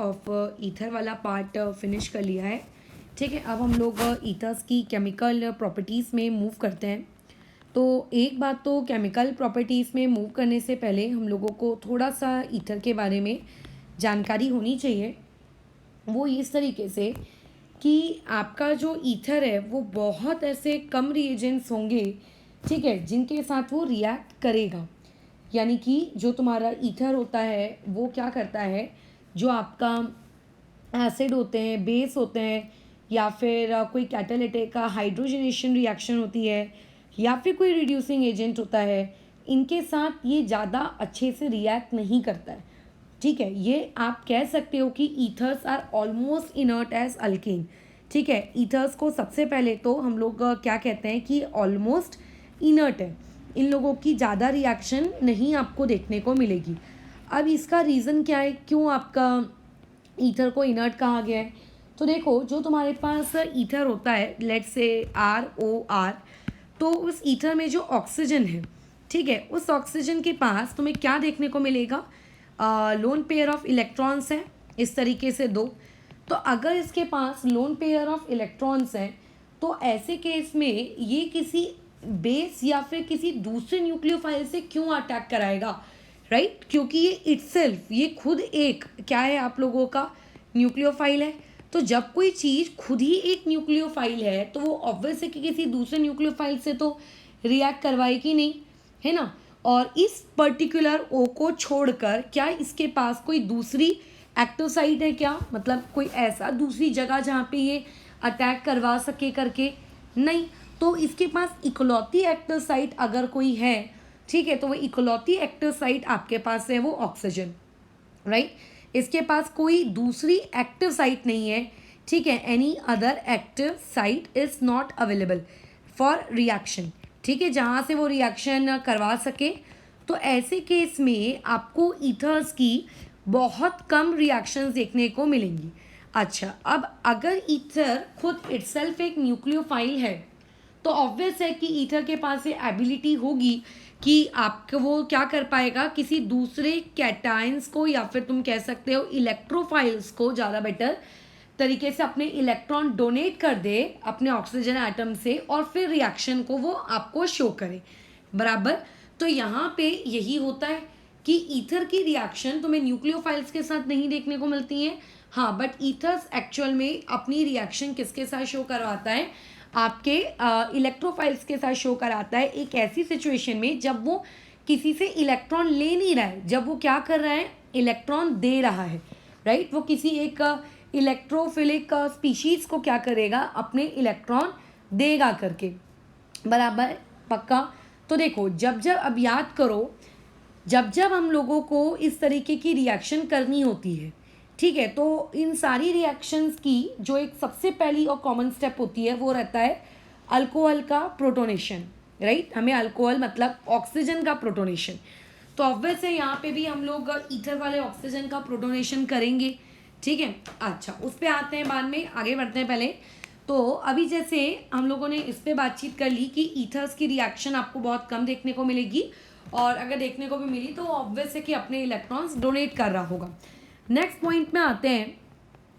Of ether वाला part finish कर लिया है। ठीक है, अब हम लोग ईथर्स की केमिकल प्रॉपर्टीज़ में मूव करते हैं। तो एक बात तो केमिकल प्रॉपर्टीज़ में मूव करने से पहले हम लोगों को थोड़ा सा ईथर के बारे में जानकारी होनी चाहिए। वो इस तरीके से कि आपका जो ईथर है वो बहुत ऐसे कम रिएजेंट्स होंगे, ठीक है, जिनके साथ वो रिएक्ट करेगा। यानी कि जो तुम्हारा ईथर होता है वो क्या करता है, जो आपका एसिड होते हैं, बेस होते हैं, या फिर कोई कैटालिटिक का हाइड्रोजनेशन रिएक्शन होती है, या फिर कोई रिड्यूसिंग एजेंट होता है, इनके साथ ये ज़्यादा अच्छे से रिएक्ट नहीं करता है। ठीक है, ये आप कह सकते हो कि ethers are almost inert as alkane. ठीक है, ईथर्स को सबसे पहले तो हम लोग क्या कहते हैं कि ऑलमोस्ट इनर्ट है, इन लोगों की ज़्यादा रिएक्शन नहीं आपको देखने को मिलेगी। अब इसका रीज़न क्या है, क्यों आपका ईथर को इनर्ट कहा गया है? तो देखो, जो तुम्हारे पास ईथर होता है, लेट्स से ROR, तो उस ईथर में जो ऑक्सीजन है, ठीक है, उस ऑक्सीजन के पास तुम्हें क्या देखने को मिलेगा, लोन पेयर ऑफ इलेक्ट्रॉन्स हैं, इस तरीके से दो। तो अगर इसके पास लोन पेयर ऑफ इलेक्ट्रॉन्स हैं तो ऐसे केस में ये किसी बेस या फिर किसी दूसरे न्यूक्लियोफाइल से क्यों अटैक कराएगा, राइट? क्योंकि ये इटसेल्फ, ये खुद एक क्या है, आप लोगों का न्यूक्लियोफाइल है। तो जब कोई चीज़ खुद ही एक न्यूक्लियोफाइल है तो वो ऑब्वियस है कि किसी दूसरे न्यूक्लियोफाइल से तो रिएक्ट करवाएगी नहीं, है ना। और इस पर्टिकुलर ओ को छोड़कर क्या इसके पास कोई दूसरी एक्टिव साइट है क्या, मतलब कोई ऐसा दूसरी जगह जहाँ पे ये अटैक करवा सके करके? नहीं। तो इसके पास इकलौती एक्टिव साइट अगर कोई है, ठीक है, तो वो इकलौती एक्टिव साइट आपके पास है वो ऑक्सीजन, राइट। इसके पास कोई दूसरी एक्टिव साइट नहीं है, ठीक है, any other active site is not available for reaction, ठीक है, जहाँ से वो रिएक्शन करवा सके। तो ऐसे केस में आपको ईथर्स की बहुत कम रिएक्शंस देखने को मिलेंगी। अच्छा, अब अगर ईथर खुद इटसेल्फ एक न्यूक्लियोफाइल है तो ऑब्वियस है कि ईथर के पास ये एबिलिटी होगी कि आपको वो क्या कर पाएगा, किसी दूसरे कैटायंस को या फिर तुम कह सकते हो इलेक्ट्रोफाइल्स को ज़्यादा बेटर तरीके से अपने इलेक्ट्रॉन डोनेट कर दे अपने ऑक्सीजन एटम से और फिर रिएक्शन को वो आपको शो करे, बराबर। तो यहाँ पे यही होता है कि ईथर की रिएक्शन तुम्हें न्यूक्लियोफाइल्स के साथ नहीं देखने को मिलती है, हाँ, बट ईथर्स एक्चुअल में अपनी रिएक्शन किसके साथ शो करवाता है, आपके इलेक्ट्रोफाइल्स के साथ शो कराता है एक ऐसी सिचुएशन में जब वो किसी से इलेक्ट्रॉन ले नहीं रहा है, जब वो क्या कर रहा है, इलेक्ट्रॉन दे रहा है, राइट। वो किसी एक इलेक्ट्रोफिलिक स्पीशीज़ को क्या करेगा, अपने इलेक्ट्रॉन देगा करके, बराबर, पक्का। तो देखो, जब जब अब याद करो, जब जब हम लोगों को इस तरीके की रिएक्शन करनी होती है, ठीक है, तो इन सारी रिएक्शंस की जो एक सबसे पहली और कॉमन स्टेप होती है वो रहता है अल्कोहल का प्रोटोनेशन, राइट। हमें अल्कोहल मतलब ऑक्सीजन का प्रोटोनेशन, तो ऑब्वियस है यहाँ पे भी हम लोग ईथर वाले ऑक्सीजन का प्रोटोनेशन करेंगे, ठीक है। अच्छा, उस पर आते हैं, बाद में आगे बढ़ते हैं। पहले तो अभी जैसे हम लोगों ने इस पर बातचीत कर ली कि ईथर्स की रिएक्शन आपको बहुत कम देखने को मिलेगी, और अगर देखने को भी मिली तो ऑब्वियस है कि अपने इलेक्ट्रॉन्स डोनेट कर रहा होगा। नेक्स्ट पॉइंट में आते हैं,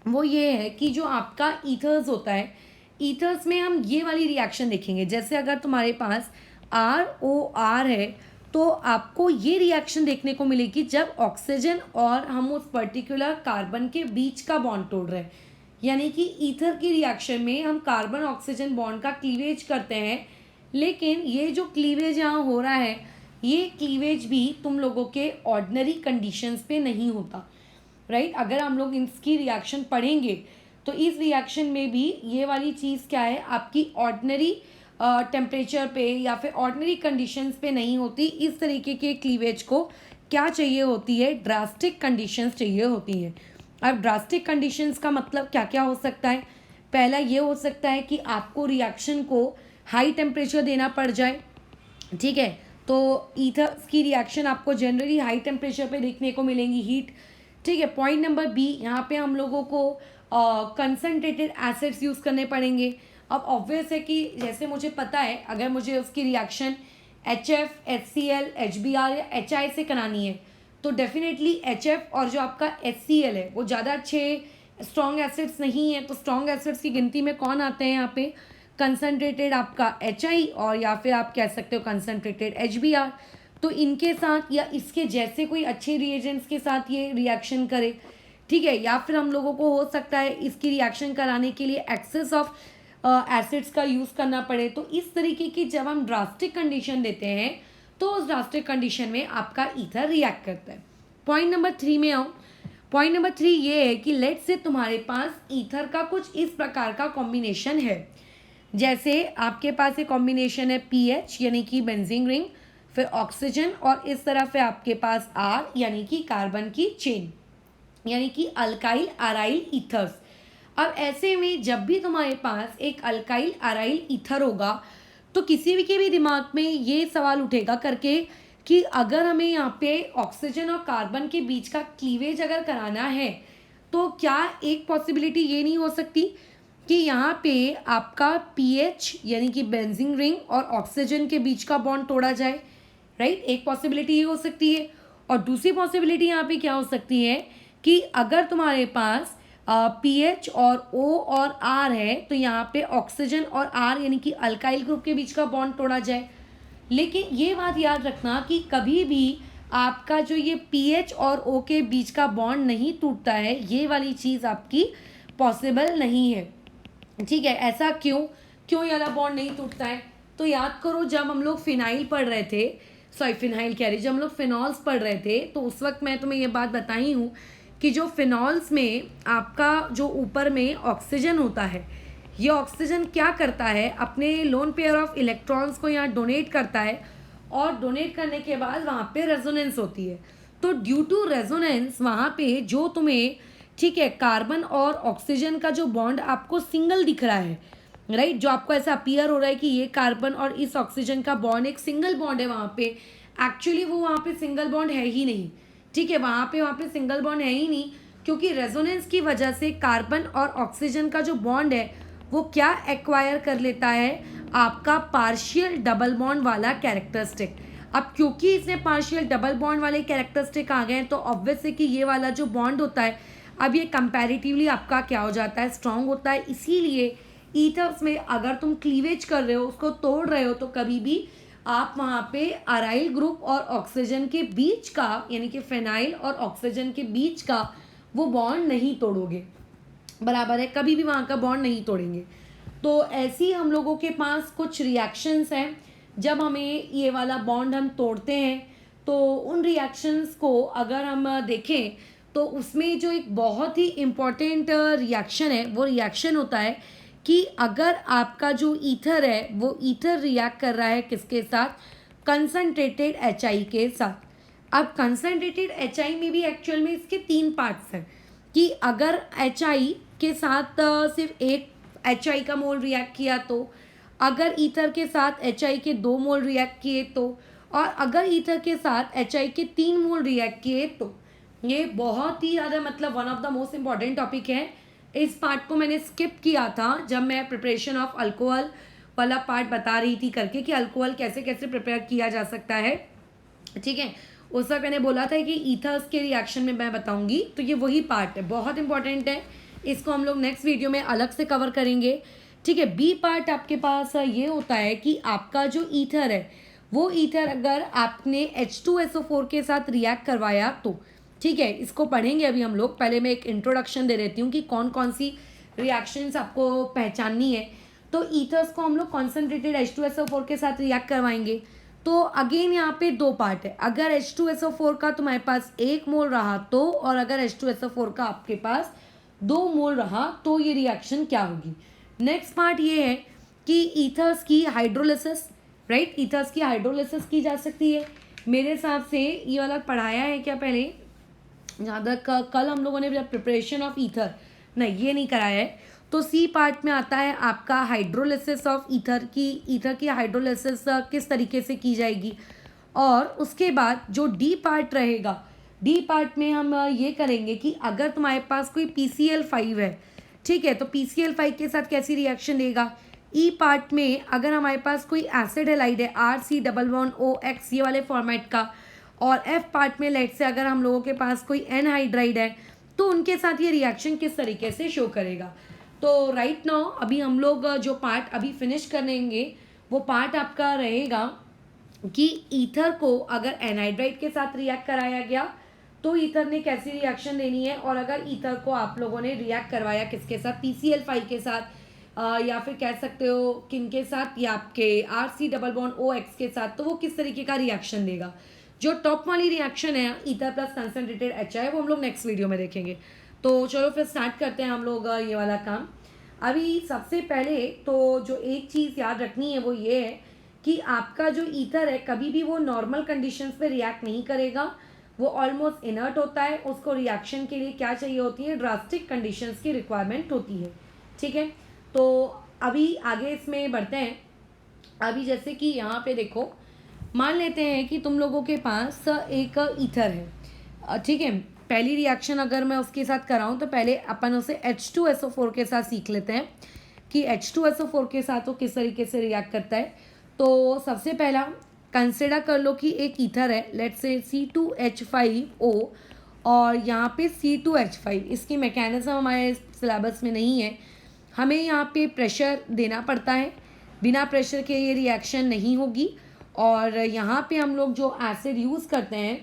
वो ये है कि जो आपका ईथर्स होता है, ईथर्स में हम ये वाली रिएक्शन देखेंगे। जैसे अगर तुम्हारे पास ROR है तो आपको ये रिएक्शन देखने को मिलेगी जब ऑक्सीजन और हम उस पर्टिकुलर कार्बन के बीच का बॉन्ड तोड़ रहे हैं, यानी कि ईथर की रिएक्शन में हम कार्बन ऑक्सीजन बॉन्ड का क्लीवेज करते हैं, लेकिन ये जो क्लीवेज यहाँ हो रहा है, ये क्लीवेज भी तुम लोगों के ऑर्डिनरी कंडीशंस पे नहीं होता, राइट। अगर हम लोग इसकी रिएक्शन पढ़ेंगे तो इस रिएक्शन में भी ये वाली चीज़ क्या है, आपकी ऑर्डिनरी टेम्परेचर पे या फिर ऑर्डिनरी कंडीशंस पे नहीं होती। इस तरीके के क्लीवेज को क्या चाहिए होती है, ड्रास्टिक कंडीशंस चाहिए होती हैं। अब ड्रास्टिक कंडीशंस का मतलब क्या क्या हो सकता है, पहला ये हो सकता है कि आपको रिएक्शन को हाई टेम्परेचर देना पड़ जाए, ठीक है, तो ईथर्स की रिएक्शन आपको जनरली हाई टेम्परेचर पे देखने को मिलेंगी, हीट, ठीक है। पॉइंट नंबर बी, यहाँ पे हम लोगों को कंसनट्रेटेड एसिड्स यूज़ करने पड़ेंगे। अब ऑब्वियस है कि जैसे मुझे पता है, अगर मुझे उसकी रिएक्शन HF, HCl, HBr या HI से करानी है तो डेफिनेटली HF और जो आपका HCl है वो ज़्यादा अच्छे स्ट्रॉन्ग एसिड्स नहीं है। तो स्ट्रॉन्ग एसिड्स की गिनती में कौन आते हैं यहाँ पे? कंसनट्रेटेड आपका HI और या फिर आप कह सकते हो कंसनट्रेटेड HBr। तो इनके साथ या इसके जैसे कोई अच्छे रिएजेंट्स के साथ ये रिएक्शन करे, ठीक है। या फिर हम लोगों को हो सकता है इसकी रिएक्शन कराने के लिए एक्सेस ऑफ एसिड्स का यूज़ करना पड़े। तो इस तरीके की जब हम ड्रास्टिक कंडीशन देते हैं तो उस ड्रास्टिक कंडीशन में आपका ईथर रिएक्ट करता है। पॉइंट नंबर 3 में आऊँ। पॉइंट नंबर 3 ये है कि लेट से तुम्हारे पास ईथर का कुछ इस प्रकार का कॉम्बिनेशन है, जैसे आपके पास एक कॉम्बिनेशन है PH यानी कि बेंजीन रिंग, फिर ऑक्सीजन, और इस तरफ है आपके पास R यानी कि कार्बन की चेन, यानी कि अल्काइल अराइल ईथर्स। अब ऐसे में जब भी तुम्हारे पास एक अल्काइल अराइल ईथर होगा तो किसी भी के भी दिमाग में ये सवाल उठेगा करके कि अगर हमें यहाँ पे ऑक्सीजन और कार्बन के बीच का क्लीवेज अगर कराना है तो क्या एक पॉसिबिलिटी ये नहीं हो सकती कि यहाँ पे आपका PH यानी कि बेंजीन रिंग और ऑक्सीजन के बीच का बॉन्ड तोड़ा जाए, राइट। एक पॉसिबिलिटी ये हो सकती है। और दूसरी पॉसिबिलिटी यहाँ पे क्या हो सकती है कि अगर तुम्हारे पास PH और O और R है तो यहाँ पे ऑक्सीजन और R यानी कि अल्काइल ग्रुप के बीच का बॉन्ड तोड़ा जाए। लेकिन ये बात याद रखना कि कभी भी आपका जो ये PH और O के बीच का बॉन्ड नहीं टूटता है, ये वाली चीज़ आपकी पॉसिबल नहीं है, ठीक है। ऐसा क्यों ये वाला बॉन्ड नहीं टूटता है? तो याद करो जब हम लोग फिनाइल पढ़ रहे थे, फिनाइल कह रही, जब हम लोग फिनॉल्स पढ़ रहे थे तो उस वक्त मैं तुम्हें ये बात बताई हूँ कि जो फिनॉल्स में आपका जो ऊपर में ऑक्सीजन होता है, ये ऑक्सीजन क्या करता है, अपने लोन पेयर ऑफ इलेक्ट्रॉन्स को यहाँ डोनेट करता है, और डोनेट करने के बाद वहाँ पे रेजोनेंस होती है। तो ड्यू टू रेजोनेंस वहाँ पे जो तुम्हें, ठीक है, कार्बन और ऑक्सीजन का जो बॉन्ड आपको सिंगल दिख रहा है, राइट, जो आपको ऐसा अपीयर हो रहा है कि ये कार्बन और इस ऑक्सीजन का बॉन्ड एक सिंगल बॉन्ड है, वहाँ पे एक्चुअली वो वहाँ पे सिंगल बॉन्ड है ही नहीं, ठीक है। वहाँ पे सिंगल बॉन्ड है ही नहीं, क्योंकि रेजोनेंस की वजह से कार्बन और ऑक्सीजन का जो बॉन्ड है वो क्या एक्वायर कर लेता है, आपका पार्शियल डबल बॉन्ड वाला कैरेक्टरिस्टिक। अब क्योंकि इसमें पार्शियल डबल बॉन्ड वाले कैरेक्टरिस्टिक आ गए हैं तो ऑब्वियस है कि ये वाला जो बॉन्ड होता है अब ये कंपैरेटिवली आपका क्या हो जाता है, स्ट्रॉन्ग होता है। इसीलिए ईथर्स में अगर तुम क्लीवेज कर रहे हो, उसको तोड़ रहे हो, तो कभी भी आप वहाँ पे अराइल ग्रुप और ऑक्सीजन के बीच का, यानी कि फिनाइल और ऑक्सीजन के बीच का वो बॉन्ड नहीं तोड़ोगे, बराबर है, कभी भी वहाँ का बॉन्ड नहीं तोड़ेंगे। तो ऐसी हम लोगों के पास कुछ रिएक्शंस हैं, जब हमें ये वाला बॉन्ड हम तोड़ते हैं तो उन रिएक्शंस को अगर हम देखें तो उसमें जो एक बहुत ही इम्पॉर्टेंट रिएक्शन है वो रिएक्शन होता है कि अगर आपका जो ईथर है वो ईथर रिएक्ट कर रहा है किसके साथ, कंसनट्रेटेड HI के साथ। अब कंसनट्रेटेड HI में भी एक्चुअल में इसके 3 पार्ट्स हैं कि अगर HI के साथ सिर्फ एक HI का मोल रिएक्ट किया तो, अगर ईथर के साथ HI के 2 मोल रिएक्ट किए तो, और अगर ईथर के साथ HI के 3 मोल रिएक्ट किए तो। ये बहुत ही ज़्यादा मतलब one of the most important topic है। इस पार्ट को मैंने स्किप किया था जब मैं प्रिपरेशन ऑफ अल्कोहल वाला पार्ट बता रही थी करके कि अल्कोहल कैसे कैसे प्रिपेयर किया जा सकता है, ठीक है। उस वक्त मैंने बोला था कि ईथर्स के रिएक्शन में मैं बताऊंगी, तो ये वही पार्ट है, बहुत इंपॉर्टेंट है। इसको हम लोग नेक्स्ट वीडियो में अलग से कवर करेंगे, ठीक है। बी पार्ट आपके पास ये होता है कि आपका जो ईथर है वो ईथर अगर आपने H2SO4 के साथ रिएक्ट करवाया तो, ठीक है, इसको पढ़ेंगे अभी हम लोग। पहले मैं एक इंट्रोडक्शन दे देती हूँ कि कौन कौन सी रिएक्शंस आपको पहचाननी है। तो ईथर्स को हम लोग कॉन्सेंट्रेटेड H2SO4 के साथ रिएक्ट करवाएंगे। तो अगेन यहाँ पे 2 पार्ट है, अगर H2SO4 का तुम्हारे पास 1 मोल रहा तो, और अगर H2SO4 का आपके पास 2 मोल रहा तो ये रिएक्शन क्या होगी। नेक्स्ट पार्ट ये है कि ईथर्स की हाइड्रोलिसिस, राइट, ईथर्स की हाइड्रोलिसिस की जा सकती है। मेरे हिसाब से ये वाला पढ़ाया है क्या पहले, जहाँ तक कल हम लोगों ने प्रिपरेशन ऑफ ईथर, नहीं ये नहीं कराया है। तो सी पार्ट में आता है आपका हाइड्रोलिसिस ऑफ ईथर की हाइड्रोलिसिस किस तरीके से की जाएगी। और उसके बाद जो डी पार्ट रहेगा, डी पार्ट में हम ये करेंगे कि अगर तुम्हारे पास कोई PCl5 है, ठीक है, तो PCl5 के साथ कैसी रिएक्शन देगा। ई पार्ट में अगर हमारे पास कोई एसिड हैलाइड है RC डबल बॉन्ड OX ये वाले फॉर्मेट का, और एफ पार्ट में लेट से अगर हम लोगों के पास कोई एनहाइड्राइड है तो उनके साथ ये रिएक्शन किस तरीके से शो करेगा। तो राइट नाउ अभी हम लोग जो पार्ट अभी फिनिश करेंगे वो पार्ट आपका रहेगा कि ईथर को अगर एनहाइड्राइड के साथ रिएक्ट कराया गया तो ईथर ने कैसी रिएक्शन देनी है, और अगर ईथर को आप लोगों ने रिएक्ट करवाया किसके साथ, PCl5 के साथ, या फिर कह सकते हो किन के साथ, या आपके RC डबल बॉन्ड OX के साथ, तो वो किस तरीके का रिएक्शन देगा। जो टॉप वाली रिएक्शन है ईथर प्लस कंसनट्रेटेड HI वो हम लोग नेक्स्ट वीडियो में देखेंगे। तो चलो फिर स्टार्ट करते हैं हम लोग ये वाला काम। अभी सबसे पहले तो जो एक चीज़ याद रखनी है वो ये है कि आपका जो ईथर है कभी भी वो नॉर्मल कंडीशंस पे रिएक्ट नहीं करेगा, वो ऑलमोस्ट इनर्ट होता है। उसको रिएक्शन के लिए क्या चाहिए होती है, ड्रास्टिक कंडीशंस की रिक्वायरमेंट होती है। ठीक है, तो अभी आगे इसमें बढ़ते हैं। अभी जैसे कि यहाँ पे देखो, मान लेते हैं कि तुम लोगों के पास एक ईथर है, ठीक है। पहली रिएक्शन अगर मैं उसके साथ कराऊँ तो पहले अपन उसे H2SO4 के साथ सीख लेते हैं कि H2SO4 के साथ वो किस तरीके से रिएक्ट करता है। तो सबसे पहला कंसिडर कर लो कि एक ईथर है, लेट्स से C2H5O और यहाँ पे C2H5। इसकी मैकेनिज्म हमारे सिलेबस में नहीं है। हमें यहाँ पे प्रेशर देना पड़ता है, बिना प्रेशर के ये रिएक्शन नहीं होगी। और यहाँ पे हम लोग जो एसिड यूज़ करते हैं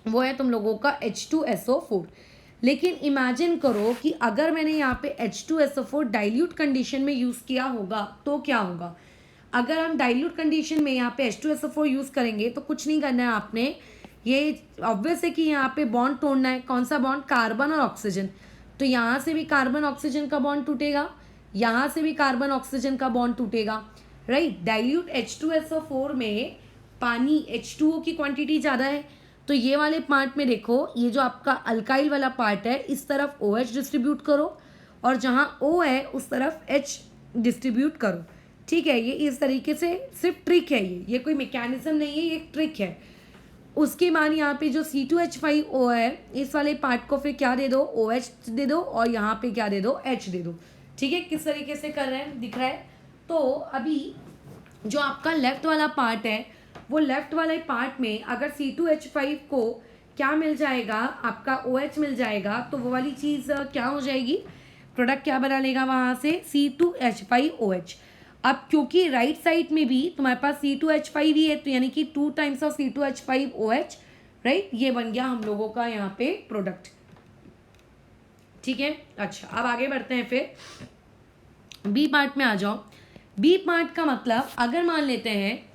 वो है तुम लोगों का H2SO4। लेकिन इमेजिन करो कि अगर मैंने यहाँ पे H2SO4 डाइल्यूट कंडीशन में यूज़ किया होगा तो क्या होगा। अगर हम डाइल्यूट कंडीशन में यहाँ पे H2SO4 यूज़ करेंगे तो कुछ नहीं करना है आपने, ये ऑब्वियस है कि यहाँ पे बॉन्ड तोड़ना है। कौन सा बॉन्ड, कार्बन और ऑक्सीजन। तो यहाँ से भी कार्बन ऑक्सीजन का बॉन्ड टूटेगा, यहाँ से भी कार्बन ऑक्सीजन का बॉन्ड टूटेगा, राइट। डाइल्यूट H2SO4 में पानी H2O की क्वांटिटी ज़्यादा है, तो ये वाले पार्ट में देखो, ये जो आपका अल्काइल वाला पार्ट है इस तरफ OH डिस्ट्रीब्यूट करो और जहाँ O है उस तरफ H डिस्ट्रीब्यूट करो। ठीक है, ये इस तरीके से सिर्फ ट्रिक है, ये कोई मैकेनिज्म नहीं है, ये एक ट्रिक है। उसके बाद यहाँ पे जो C2H5O है इस वाले पार्ट को फिर क्या दे दो, OH दे दो और यहाँ पे क्या दे दो, H दे दो। ठीक है, किस तरीके से कर रहे हैं दिख रहा है। तो अभी जो आपका लेफ्ट वाला पार्ट है वो लेफ्ट वाले पार्ट में अगर C2H5 को क्या मिल जाएगा, आपका OH मिल जाएगा, तो वो वाली चीज़ क्या हो जाएगी, प्रोडक्ट क्या बना लेगा वहाँ से, C2H5OH। अब क्योंकि राइट साइड में भी तुम्हारे पास C2H5 ही है तो यानी कि 2 टाइम्स ऑफ C2H5OH, राइट। ये बन गया हम लोगों का यहाँ पे प्रोडक्ट। ठीक है, अच्छा अब आगे बढ़ते हैं, फिर बी पार्ट में आ जाओ। बी पार्ट का मतलब अगर मान लेते हैं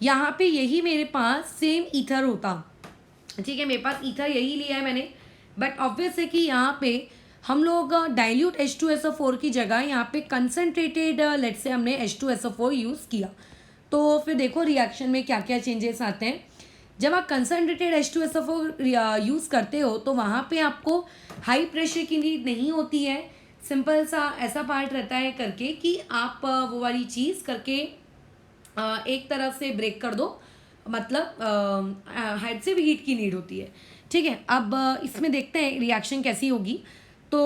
यहाँ पे यही मेरे पास सेम ईथर होता, ठीक है, मेरे पास ईथर यही लिया है मैंने, बट ऑब्वियस है कि यहाँ पे हम लोग डाइल्यूट H2SO4 की जगह यहाँ पे कंसनट्रेटेड लेट से हमने H2SO4 यूज़ किया। तो फिर देखो रिएक्शन में क्या क्या चेंजेस आते हैं। जब आप कंसनट्रेटेड H2SO4 यूज़ करते हो तो वहाँ पे आपको हाई प्रेशर की नीड नहीं होती है। सिंपल सा ऐसा पार्ट रहता है करके कि आप वो वाली चीज़ करके एक तरफ से ब्रेक कर दो, मतलब हेड से भी हीट की नीड होती है। ठीक है, अब इसमें देखते हैं रिएक्शन कैसी होगी। तो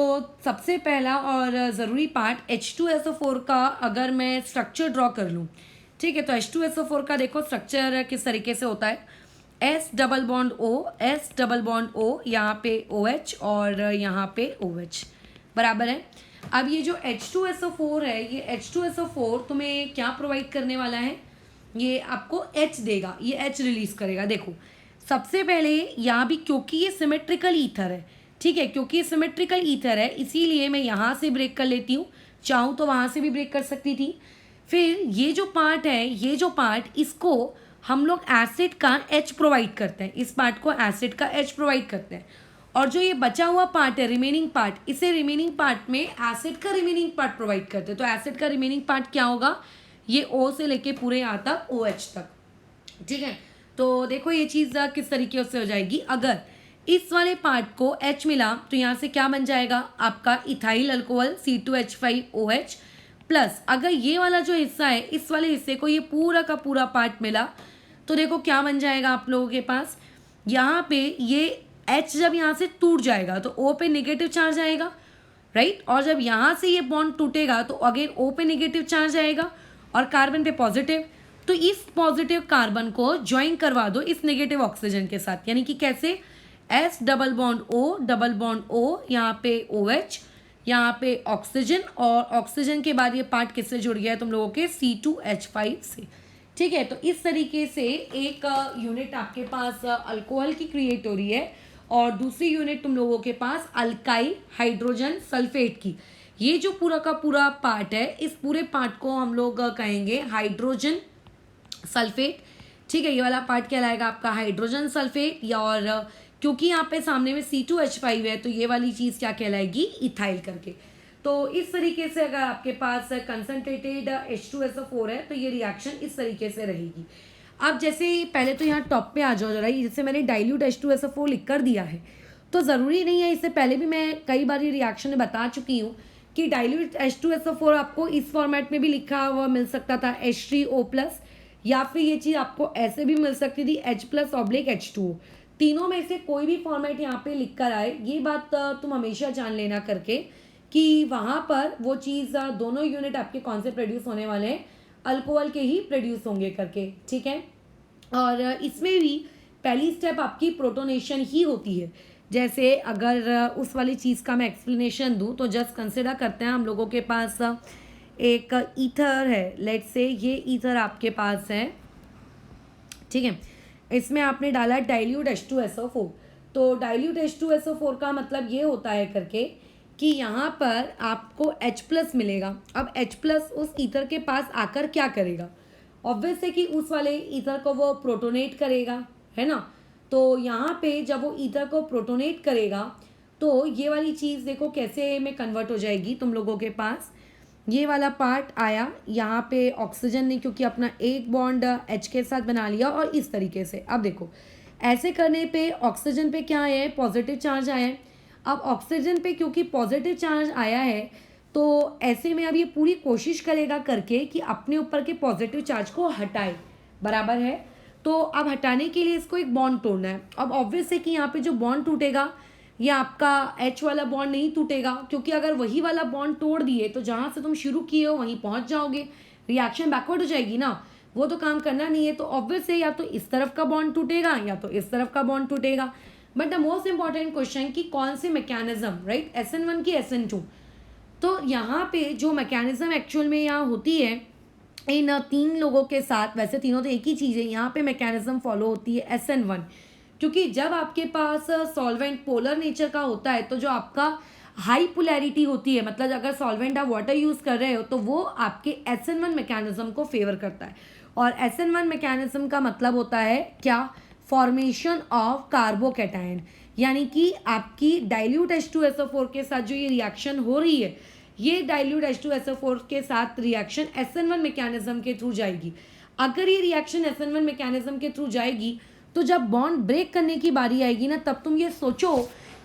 सबसे पहला और ज़रूरी पार्ट H2SO4 का अगर मैं स्ट्रक्चर ड्रॉ कर लूँ, ठीक है, तो H2SO4 का देखो स्ट्रक्चर किस तरीके से होता है, S double bond O, S double bond O, यहाँ पे OH और यहाँ पे OH बराबर है। अब ये जो H2SO4 है, ये H2SO4 तुम्हें क्या प्रोवाइड करने वाला है, ये आपको H देगा, ये H रिलीज करेगा। देखो सबसे पहले यहाँ भी क्योंकि ये सिमेट्रिकल ईथर है, ठीक है, क्योंकि ये सिमेट्रिकल ईथर है इसीलिए मैं यहाँ से ब्रेक कर लेती हूँ, चाहूँ तो वहाँ से भी ब्रेक कर सकती थी। फिर ये जो पार्ट है, ये जो पार्ट, इसको हम लोग एसिड का H प्रोवाइड करते हैं, इस पार्ट को एसिड का H प्रोवाइड करते हैं। और जो ये बचा हुआ पार्ट है रिमेनिंग पार्ट, इसे रिमेनिंग पार्ट में एसिड का रिमेनिंग पार्ट प्रोवाइड करते हैं। तो एसिड का रिमेनिंग पार्ट क्या होगा, ये O से लेके पूरे यहाँ तक OH तक। ठीक है, तो देखो ये चीज़ किस तरीके से हो जाएगी। अगर इस वाले पार्ट को H मिला तो यहाँ से क्या बन जाएगा आपका इथाइल अल्कोहल C2H5OH प्लस अगर ये वाला जो हिस्सा है, इस वाले हिस्से को ये पूरा का पूरा पार्ट मिला तो देखो क्या बन जाएगा आप लोगों के पास, यहाँ पे ये H जब यहाँ से टूट जाएगा तो O पे नेगेटिव चार्ज आएगा, राइट। और जब यहाँ से ये बॉन्ड टूटेगा तो अगेन O पे नेगेटिव चार्ज आएगा और कार्बन पे पॉजिटिव। तो इस पॉजिटिव कार्बन को ज्वाइन करवा दो इस नेगेटिव ऑक्सीजन के साथ, यानी कि कैसे, S डबल बॉन्ड O, यहाँ पे OH, यहाँ पे ऑक्सीजन, और ऑक्सीजन के बाद ये पार्ट किससे जुड़ गया है तुम लोगों के C2H5 से। ठीक है, तो इस तरीके से एक यूनिट आपके पास अल्कोहल की क्रिएट हो रही है और दूसरी यूनिट तुम लोगों के पास अल्काइल हाइड्रोजन सल्फेट की। ये जो पूरा का पूरा पार्ट है, इस पूरे पार्ट को हम लोग कहेंगे हाइड्रोजन सल्फेट। ठीक है, ये वाला पार्ट कहलाएगा आपका हाइड्रोजन सल्फेट, या और क्योंकि यहाँ पे सामने में C2H5 है तो ये वाली चीज़ क्या कहलाएगी, इथाइल करके। तो इस तरीके से अगर आपके पास कंसनट्रेटेड H2SO4 है तो ये रिएक्शन इस तरीके से रहेगी। अब जैसे पहले तो यहाँ टॉप पे आ जाओ जरा, जैसे मैंने डाइल्यूट H2SO4 लिख कर दिया है, तो ज़रूरी नहीं है, इससे पहले भी मैं कई बार ये रिएक्शन बता चुकी हूँ कि डाइल्यूट H2SO4 आपको इस फॉर्मेट में भी लिखा हुआ मिल सकता था H3O+, या फिर ये चीज़ आपको ऐसे भी मिल सकती थी H+/H2O। तीनों में से कोई भी फॉर्मेट यहाँ पे लिख कर आए, ये बात तुम हमेशा जान लेना करके कि वहाँ पर वो चीज़ दोनों यूनिट आपके कौन से प्रोड्यूस होने वाले हैं, अल्कोहल के ही प्रोड्यूस होंगे करके। ठीक है, और इसमें भी पहली स्टेप आपकी प्रोटोनेशन ही होती है। जैसे अगर उस वाली चीज़ का मैं एक्सप्लेनेशन दूँ तो जस्ट कंसिडर करते हैं हम लोगों के पास एक ईथर है, लेट्स से ये ईथर आपके पास है। ठीक है, इसमें आपने डाला डाइल्यूट H2SO4, तो डाइल्यूट H2SO4 का मतलब ये होता है करके कि यहाँ पर आपको H+ मिलेगा। अब H+ उस ईथर के पास आकर क्या करेगा, ऑब्वियस है कि उस वाले ईथर को वो प्रोटोनेट करेगा, है ना। तो यहाँ पे जब वो ईथर को प्रोटोनेट करेगा तो ये वाली चीज़ देखो कैसे में कन्वर्ट हो जाएगी तुम लोगों के पास। ये वाला पार्ट आया, यहाँ पे ऑक्सीजन ने क्योंकि अपना एक बॉन्ड H के साथ बना लिया, और इस तरीके से अब देखो ऐसे करने पे ऑक्सीजन पे क्या आया है, पॉजिटिव चार्ज आया है। अब ऑक्सीजन पे क्योंकि पॉजिटिव चार्ज आया है तो ऐसे में अब ये पूरी कोशिश करेगा करके कि अपने ऊपर के पॉजिटिव चार्ज को हटाए, बराबर है। तो अब हटाने के लिए इसको एक बॉन्ड तोड़ना है। अब ऑब्वियस है कि यहाँ पे जो बॉन्ड टूटेगा ये आपका H वाला बॉन्ड नहीं टूटेगा, क्योंकि अगर वही वाला बॉन्ड तोड़ दिए तो जहाँ से तुम शुरू किए हो वहीं पहुँच जाओगे, रिएक्शन बैकवर्ड हो जाएगी ना, वो तो काम करना नहीं है। तो ऑब्वियस है या तो इस तरफ का बॉन्ड टूटेगा या तो इस तरफ का बॉन्ड टूटेगा। But the most important question कि कौन से मैकेनिज्म, राइट, SN1 की SN2। तो यहाँ पे जो मैकेनिज्म एक्चुअल में यहाँ होती है इन तीन लोगों के साथ, वैसे तीनों तो एक ही चीज़ है, यहाँ पे मैकेनिज्म फॉलो होती है SN1, क्योंकि जब आपके पास सॉल्वेंट पोलर नेचर का होता है तो जो आपका हाई पोलैरिटी होती है, मतलब अगर सॉल्वेंट आप वाटर यूज़ कर रहे हो तो वो आपके SN1 मैकेनिज्म को फेवर करता है। और SN1 मैकेनिज्म का मतलब होता है क्या, फॉर्मेशन ऑफ कार्बोकैटायन, यानी कि आपकी डाइल्यूट H2SO4 के साथ जो ये रिएक्शन हो रही है, ये डाइल्यूट H2SO4 के साथ रिएक्शन SN1 मैकेनिज्म के थ्रू जाएगी। अगर ये रिएक्शन SN1 मैकेनिज्म के थ्रू जाएगी तो जब बॉन्ड ब्रेक करने की बारी आएगी ना, तब तुम ये सोचो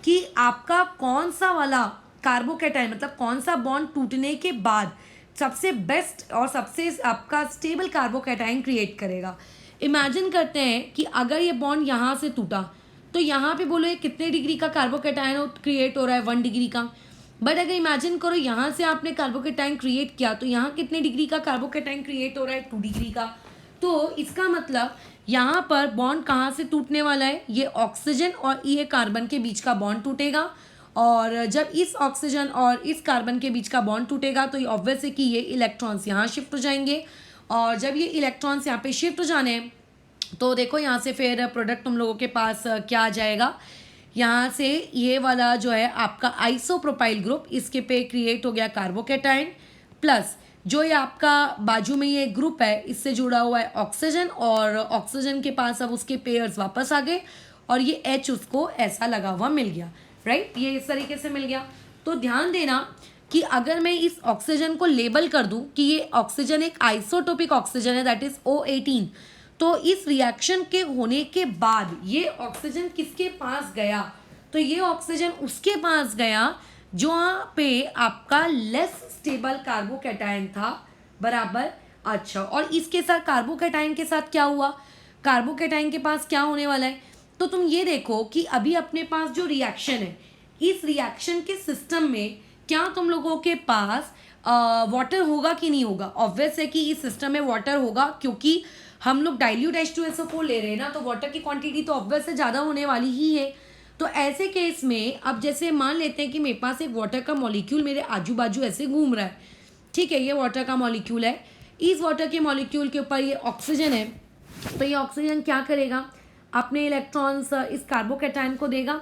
कि आपका कौन सा वाला कार्बोकैटायन, मतलब कौन सा बॉन्ड टूटने के बाद सबसे बेस्ट और सबसे आपका स्टेबल कार्बोकैटायन क्रिएट करेगा। इमेजिन करते हैं कि अगर ये बॉन्ड यहाँ से टूटा तो यहाँ पे बोलो ये कितने डिग्री का कार्बोकैटायन क्रिएट हो रहा है, 1 डिग्री का। बट अगर इमेजिन करो यहाँ से आपने कार्बोकैटायन क्रिएट किया तो यहाँ कितने डिग्री का कार्बोकैटायन क्रिएट हो रहा है, 2 डिग्री का। तो इसका मतलब यहाँ पर बॉन्ड कहाँ से टूटने वाला है, ये ऑक्सीजन और ये कार्बन के बीच का बॉन्ड टूटेगा। और जब इस ऑक्सीजन और इस कार्बन के बीच का बॉन्ड टूटेगा तो ये ऑब्वियस है कि ये इलेक्ट्रॉन्स यहाँ शिफ्ट हो जाएंगे, और जब ये इलेक्ट्रॉन्स यहाँ पे शिफ्ट हो जाने तो देखो यहाँ से फिर प्रोडक्ट तुम लोगों के पास क्या आ जाएगा, यहाँ से ये वाला जो है आपका आइसोप्रोपाइल ग्रुप, इसके पे क्रिएट हो गया कार्बोकैटायन, प्लस जो ये आपका बाजू में ये ग्रुप है इससे जुड़ा हुआ है ऑक्सीजन, और ऑक्सीजन के पास अब उसके पेयर्स वापस आ गए और ये H उसको ऐसा लगा हुआ मिल गया, राइट, ये इस तरीके से मिल गया। तो ध्यान देना कि अगर मैं इस ऑक्सीजन को लेबल कर दूं कि ये ऑक्सीजन एक आइसोटोपिक ऑक्सीजन है, दैट इज O18, तो इस रिएक्शन के होने के बाद ये ऑक्सीजन किसके पास गया, तो ये ऑक्सीजन उसके पास गया जो वहाँ पे आपका लेस स्टेबल कार्बोकैटायन था, बराबर। अच्छा, और इसके साथ कार्बोकैटायन के साथ क्या हुआ, कार्बोकैटायन के पास क्या होने वाला है, तो तुम ये देखो कि अभी अपने पास जो रिएक्शन है, इस रिएक्शन के सिस्टम में क्या तुम लोगों के पास वाटर होगा कि नहीं होगा? ऑब्वियस है कि इस सिस्टम में वाटर होगा, क्योंकि हम लोग डाइल्यूट H2SO4 ले रहे हैं ना, तो वाटर की क्वांटिटी तो ऑब्वियस है ज़्यादा होने वाली ही है। तो ऐसे केस में अब जैसे मान लेते हैं कि मेरे पास एक वाटर का मॉलिक्यूल मेरे आजू बाजू ऐसे घूम रहा है, ठीक है, ये वाटर का मॉलिक्यूल है, इस वाटर के मॉलिक्यूल के ऊपर ये ऑक्सीजन है, तो ये ऑक्सीजन क्या करेगा, अपने इलेक्ट्रॉन्स इस कार्बोकैटायन को देगा,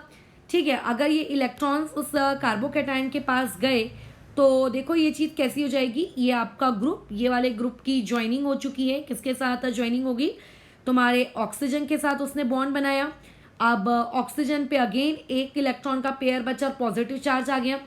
ठीक है। अगर ये इलेक्ट्रॉन्स उस कार्बोकैटायन के पास गए तो देखो ये चीज़ कैसी हो जाएगी, ये आपका ग्रुप, ये वाले ग्रुप की ज्वाइनिंग हो चुकी है, किसके साथ ज्वाइनिंग होगी, तुम्हारे ऑक्सीजन के साथ उसने बॉन्ड बनाया। अब ऑक्सीजन पे अगेन एक इलेक्ट्रॉन का पेयर बचा, पॉजिटिव चार्ज आ गया।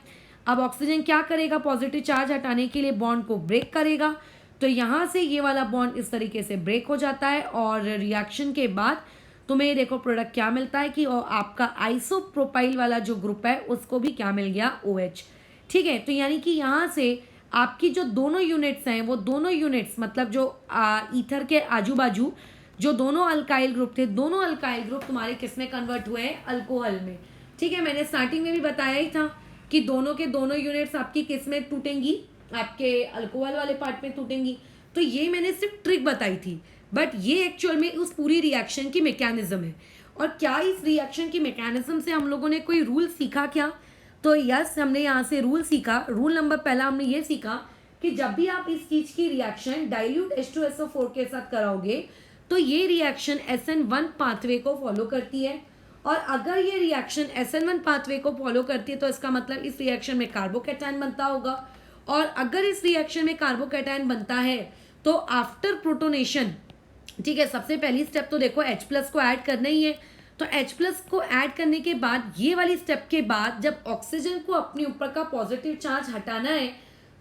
अब ऑक्सीजन क्या करेगा, पॉजिटिव चार्ज हटाने के लिए बॉन्ड को ब्रेक करेगा, तो यहाँ से ये वाला बॉन्ड इस तरीके से ब्रेक हो जाता है और रिएक्शन के बाद तुम्हें देखो प्रोडक्ट क्या मिलता है कि आपका आइसोप्रोपाइल वाला जो ग्रुप है उसको भी क्या मिल गया, OH, ठीक है। तो यानी कि यहाँ से आपकी जो दोनों यूनिट्स हैं वो दोनों यूनिट्स मतलब जो ईथर के आजू बाजू जो दोनों अल्काइल ग्रुप थे, दोनों अल्काइल ग्रुप तुम्हारे किस में कन्वर्ट हुए हैं, अल्कोहल में, ठीक है। मैंने स्टार्टिंग में भी बताया ही था कि दोनों के दोनों यूनिट्स आपकी किस में टूटेंगी, आपके अल्कोहल वाले पार्ट में टूटेंगी। तो ये मैंने सिर्फ ट्रिक बताई थी, बट ये एक्चुअल में उस पूरी रिएक्शन की मैकेनिज्म है। और क्या इस रिएक्शन की मैकेनिज्म से हम लोगों ने कोई रूल सीखा क्या? तो यस, हमने यहाँ से रूल सीखा। रूल नंबर पहला हमने ये सीखा कि जब भी आप इस चीज की रिएक्शन डाइल्यूट H2SO4 के साथ कराओगे तो ये रिएक्शन SN1 पाथवे को फॉलो करती है, और अगर ये रिएक्शन SN1 पाथवे को फॉलो करती है तो इसका मतलब इस रिएक्शन में कार्बोकैटायन बनता होगा, और अगर इस रिएक्शन में कार्बोकैटायन बनता है तो आफ्टर प्रोटोनेशन, ठीक है, सबसे पहली स्टेप तो देखो H+ को ऐड करना ही है, तो H+ को ऐड करने के बाद ये वाली स्टेप के बाद जब ऑक्सीजन को अपने ऊपर का पॉजिटिव चार्ज हटाना है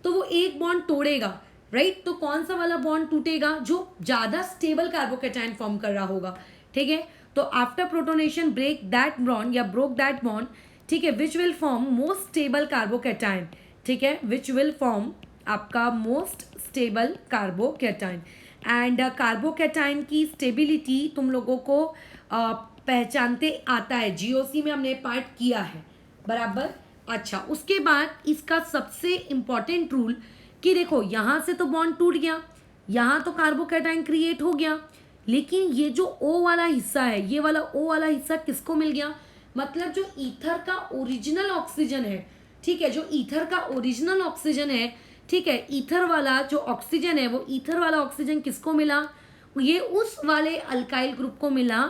तो वो एक बॉन्ड तोड़ेगा, राइट। तो कौन सा वाला बॉन्ड टूटेगा, जो ज्यादा स्टेबल कार्बोकैटायन फॉर्म कर रहा होगा, ठीक है। तो after protonation break that bond या ब्रोक दैट बॉन्ड, ठीक है, which will form most stable carbocation, ठीक है, विच विल फॉर्म आपका most stable carbocation. And carbocation की स्टेबिलिटी तुम लोगों को पहचानते आता है, GOC में हमने पार्ट किया है, बराबर। अच्छा, उसके बाद इसका सबसे इंपॉर्टेंट रूल कि देखो यहाँ से तो बॉन्ड टूट गया, यहाँ तो कार्बोकैटायन क्रिएट हो गया, लेकिन ये जो O वाला हिस्सा है, ये वाला O वाला हिस्सा किसको मिल गया, मतलब जो ईथर का ओरिजिनल ऑक्सीजन है, ठीक है, जो ईथर का ओरिजिनल ऑक्सीजन है, ठीक है, ईथर वाला जो ऑक्सीजन है वो ईथर वाला ऑक्सीजन किसको मिला, ये उस वाले अल्काइल ग्रुप को मिला,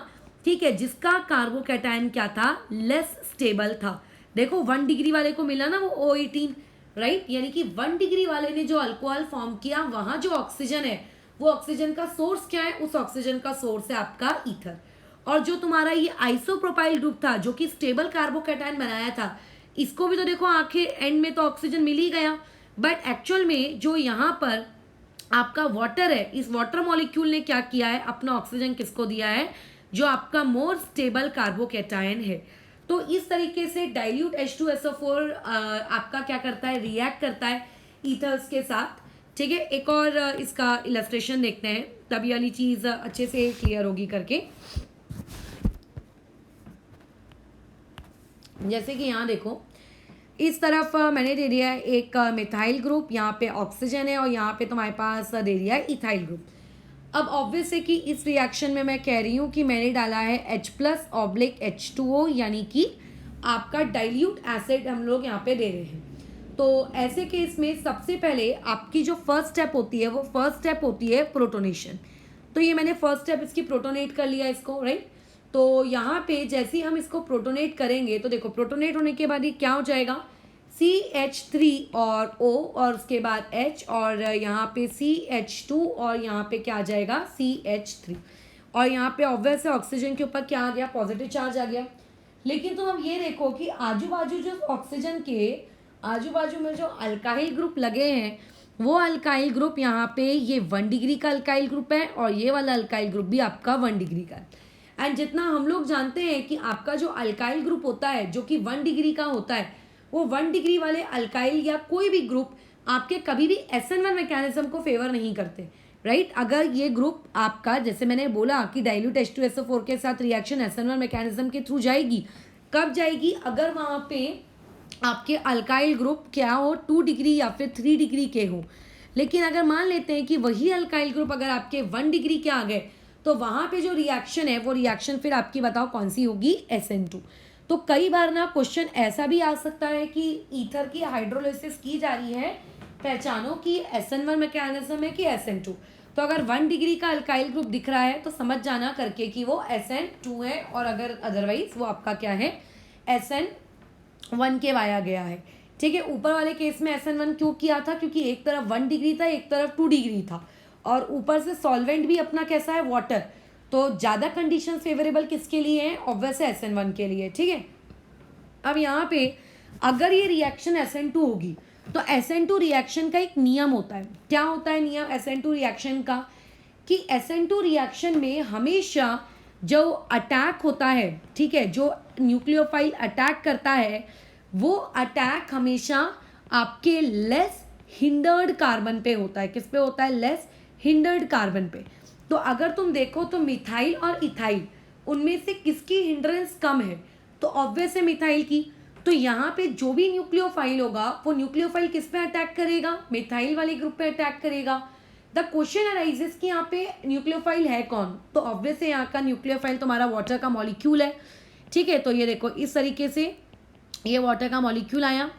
ठीक है, जिसका कार्बोकैटायन क्या था, लेस स्टेबल था। देखो 1 डिग्री वाले को मिला ना वो O18, राइट, यानी कि 1 डिग्री वाले ने जो अल्कोहल फॉर्म किया, वहां जो ऑक्सीजन है वो ऑक्सीजन का सोर्स क्या है, उस ऑक्सीजन का सोर्स है आपका ईथर। और जो तुम्हारा ये आइसोप्रोपाइल ग्रुप था जो कि स्टेबल कार्बोकैटायन बनाया था, इसको भी तो देखो आखिर एंड में तो ऑक्सीजन मिल ही गया, बट एक्चुअल में जो यहाँ पर आपका वाटर है, इस वाटर मॉलिक्यूल ने क्या किया है, अपना ऑक्सीजन किसको दिया है, जो आपका मोर स्टेबल कार्बोकैटायन है। तो इस तरीके से डाइल्यूट H2SO4 आपका क्या करता है, रिएक्ट करता है ईथर्स के साथ, ठीक है। एक और इसका इलस्ट्रेशन देखते हैं, तभी वाली चीज अच्छे से क्लियर होगी करके। जैसे कि यहाँ देखो इस तरफ मैंने दे दिया है एक मिथाइल ग्रुप, यहाँ पे ऑक्सीजन है और यहाँ पे तुम्हारे पास दे दिया है इथाइल ग्रुप। अब ऑब्वियस है कि इस रिएक्शन में मैं कह रही हूँ कि मैंने डाला है H+/H2O, यानी कि आपका डाइल्यूट एसिड हम लोग यहाँ पे दे रहे हैं। तो ऐसे केस में सबसे पहले आपकी जो फर्स्ट स्टेप होती है वो फर्स्ट स्टेप होती है प्रोटोनेशन। तो ये मैंने फर्स्ट स्टेप इसकी प्रोटोनेट कर लिया इसको, राइट। तो यहाँ पे जैसे ही हम इसको प्रोटोनेट करेंगे तो देखो प्रोटोनेट होने के बाद ये क्या हो जाएगा, CH3 और O और उसके बाद H और यहाँ पे CH2 और यहाँ पे क्या आ जाएगा, CH3, और यहाँ पे ऑब्वियस है ऑक्सीजन के ऊपर क्या आ गया, पॉजिटिव चार्ज आ गया। लेकिन तुम अब ये देखो कि आजू बाजू जो ऑक्सीजन के आजू बाजू में जो अल्काइल ग्रुप लगे हैं, वो अल्काइल ग्रुप यहाँ पे ये 1 डिग्री का अल्काइल ग्रुप है और ये वाला अल्काइल ग्रुप भी आपका 1 डिग्री का है। एंड जितना हम लोग जानते हैं कि आपका जो अल्काइल ग्रुप होता है जो कि 1 डिग्री का होता है, वो 1 डिग्री वाले अल्काइल या कोई भी ग्रुप आपके कभी भी SN1 मैकेनिज्म को फेवर नहीं करते, राइट। अगर ये ग्रुप आपका, जैसे मैंने बोला कि डाइल्यूट H2SO4 के साथ रिएक्शन SN1 मैकेनिज्म के थ्रू जाएगी, कब जाएगी, अगर वहाँ पे आपके अल्काइल ग्रुप क्या हो 2 डिग्री या फिर 3 डिग्री के हो। लेकिन अगर मान लेते हैं कि वही अल्काइल ग्रुप अगर आपके 1 डिग्री के आ गए तो वहाँ पे जो रिएक्शन है वो रिएक्शन फिर आपकी बताओ कौन सी होगी, SN2। तो कई बार ना क्वेश्चन ऐसा भी आ सकता है कि ईथर की हाइड्रोलिसिस की जा रही है, पहचानो कि SN1 मैकेनिज्म है कि SN2। तो अगर 1 डिग्री का अल्काइल ग्रुप दिख रहा है तो समझ जाना करके कि वो SN2 है, और अगर अदरवाइज वो आपका क्या है, SN1 के वाया गया है। ठीक है, ऊपर वाले केस में SN1 क्यों किया था, क्योंकि एक तरफ 1 डिग्री था, एक तरफ 2 डिग्री था, और ऊपर से सॉल्वेंट भी अपना कैसा है, वाटर। तो ज़्यादा कंडीशन फेवरेबल किसके लिए है, ऑब्वियस है SN1 के लिए। ठीक है, अब यहाँ पे अगर ये रिएक्शन SN2 होगी तो SN2 रिएक्शन का एक नियम होता है। क्या होता है नियम SN2 रिएक्शन का, कि SN2 रिएक्शन में हमेशा जो अटैक होता है, ठीक है, जो न्यूक्लियोफाइल अटैक करता है वो अटैक हमेशा आपके लेस हिंडर्ड कार्बन पे होता है। किस पे होता है, लेस हिंडर्ड कार्बन पे। तो अगर तुम देखो तो मिथाइल और इथाइल उनमें से किसकी हिंड्रेंस कम है, तो ऑब्वियस है मिथाइल की। तो यहाँ पे जो भी न्यूक्लियोफाइल होगा वो न्यूक्लियोफाइल किस पे अटैक करेगा, मिथाइल वाले ग्रुप पे अटैक करेगा। द क्वेश्चन अराइजेस कि यहाँ पे न्यूक्लियोफाइल है कौन, तो ऑब्वियस है यहाँ का न्यूक्लियोफाइल तुम्हारा वाटर का मॉलिक्यूल है। ठीक है, तो ये देखो इस तरीके से ये वाटर का मॉलिक्यूल आया,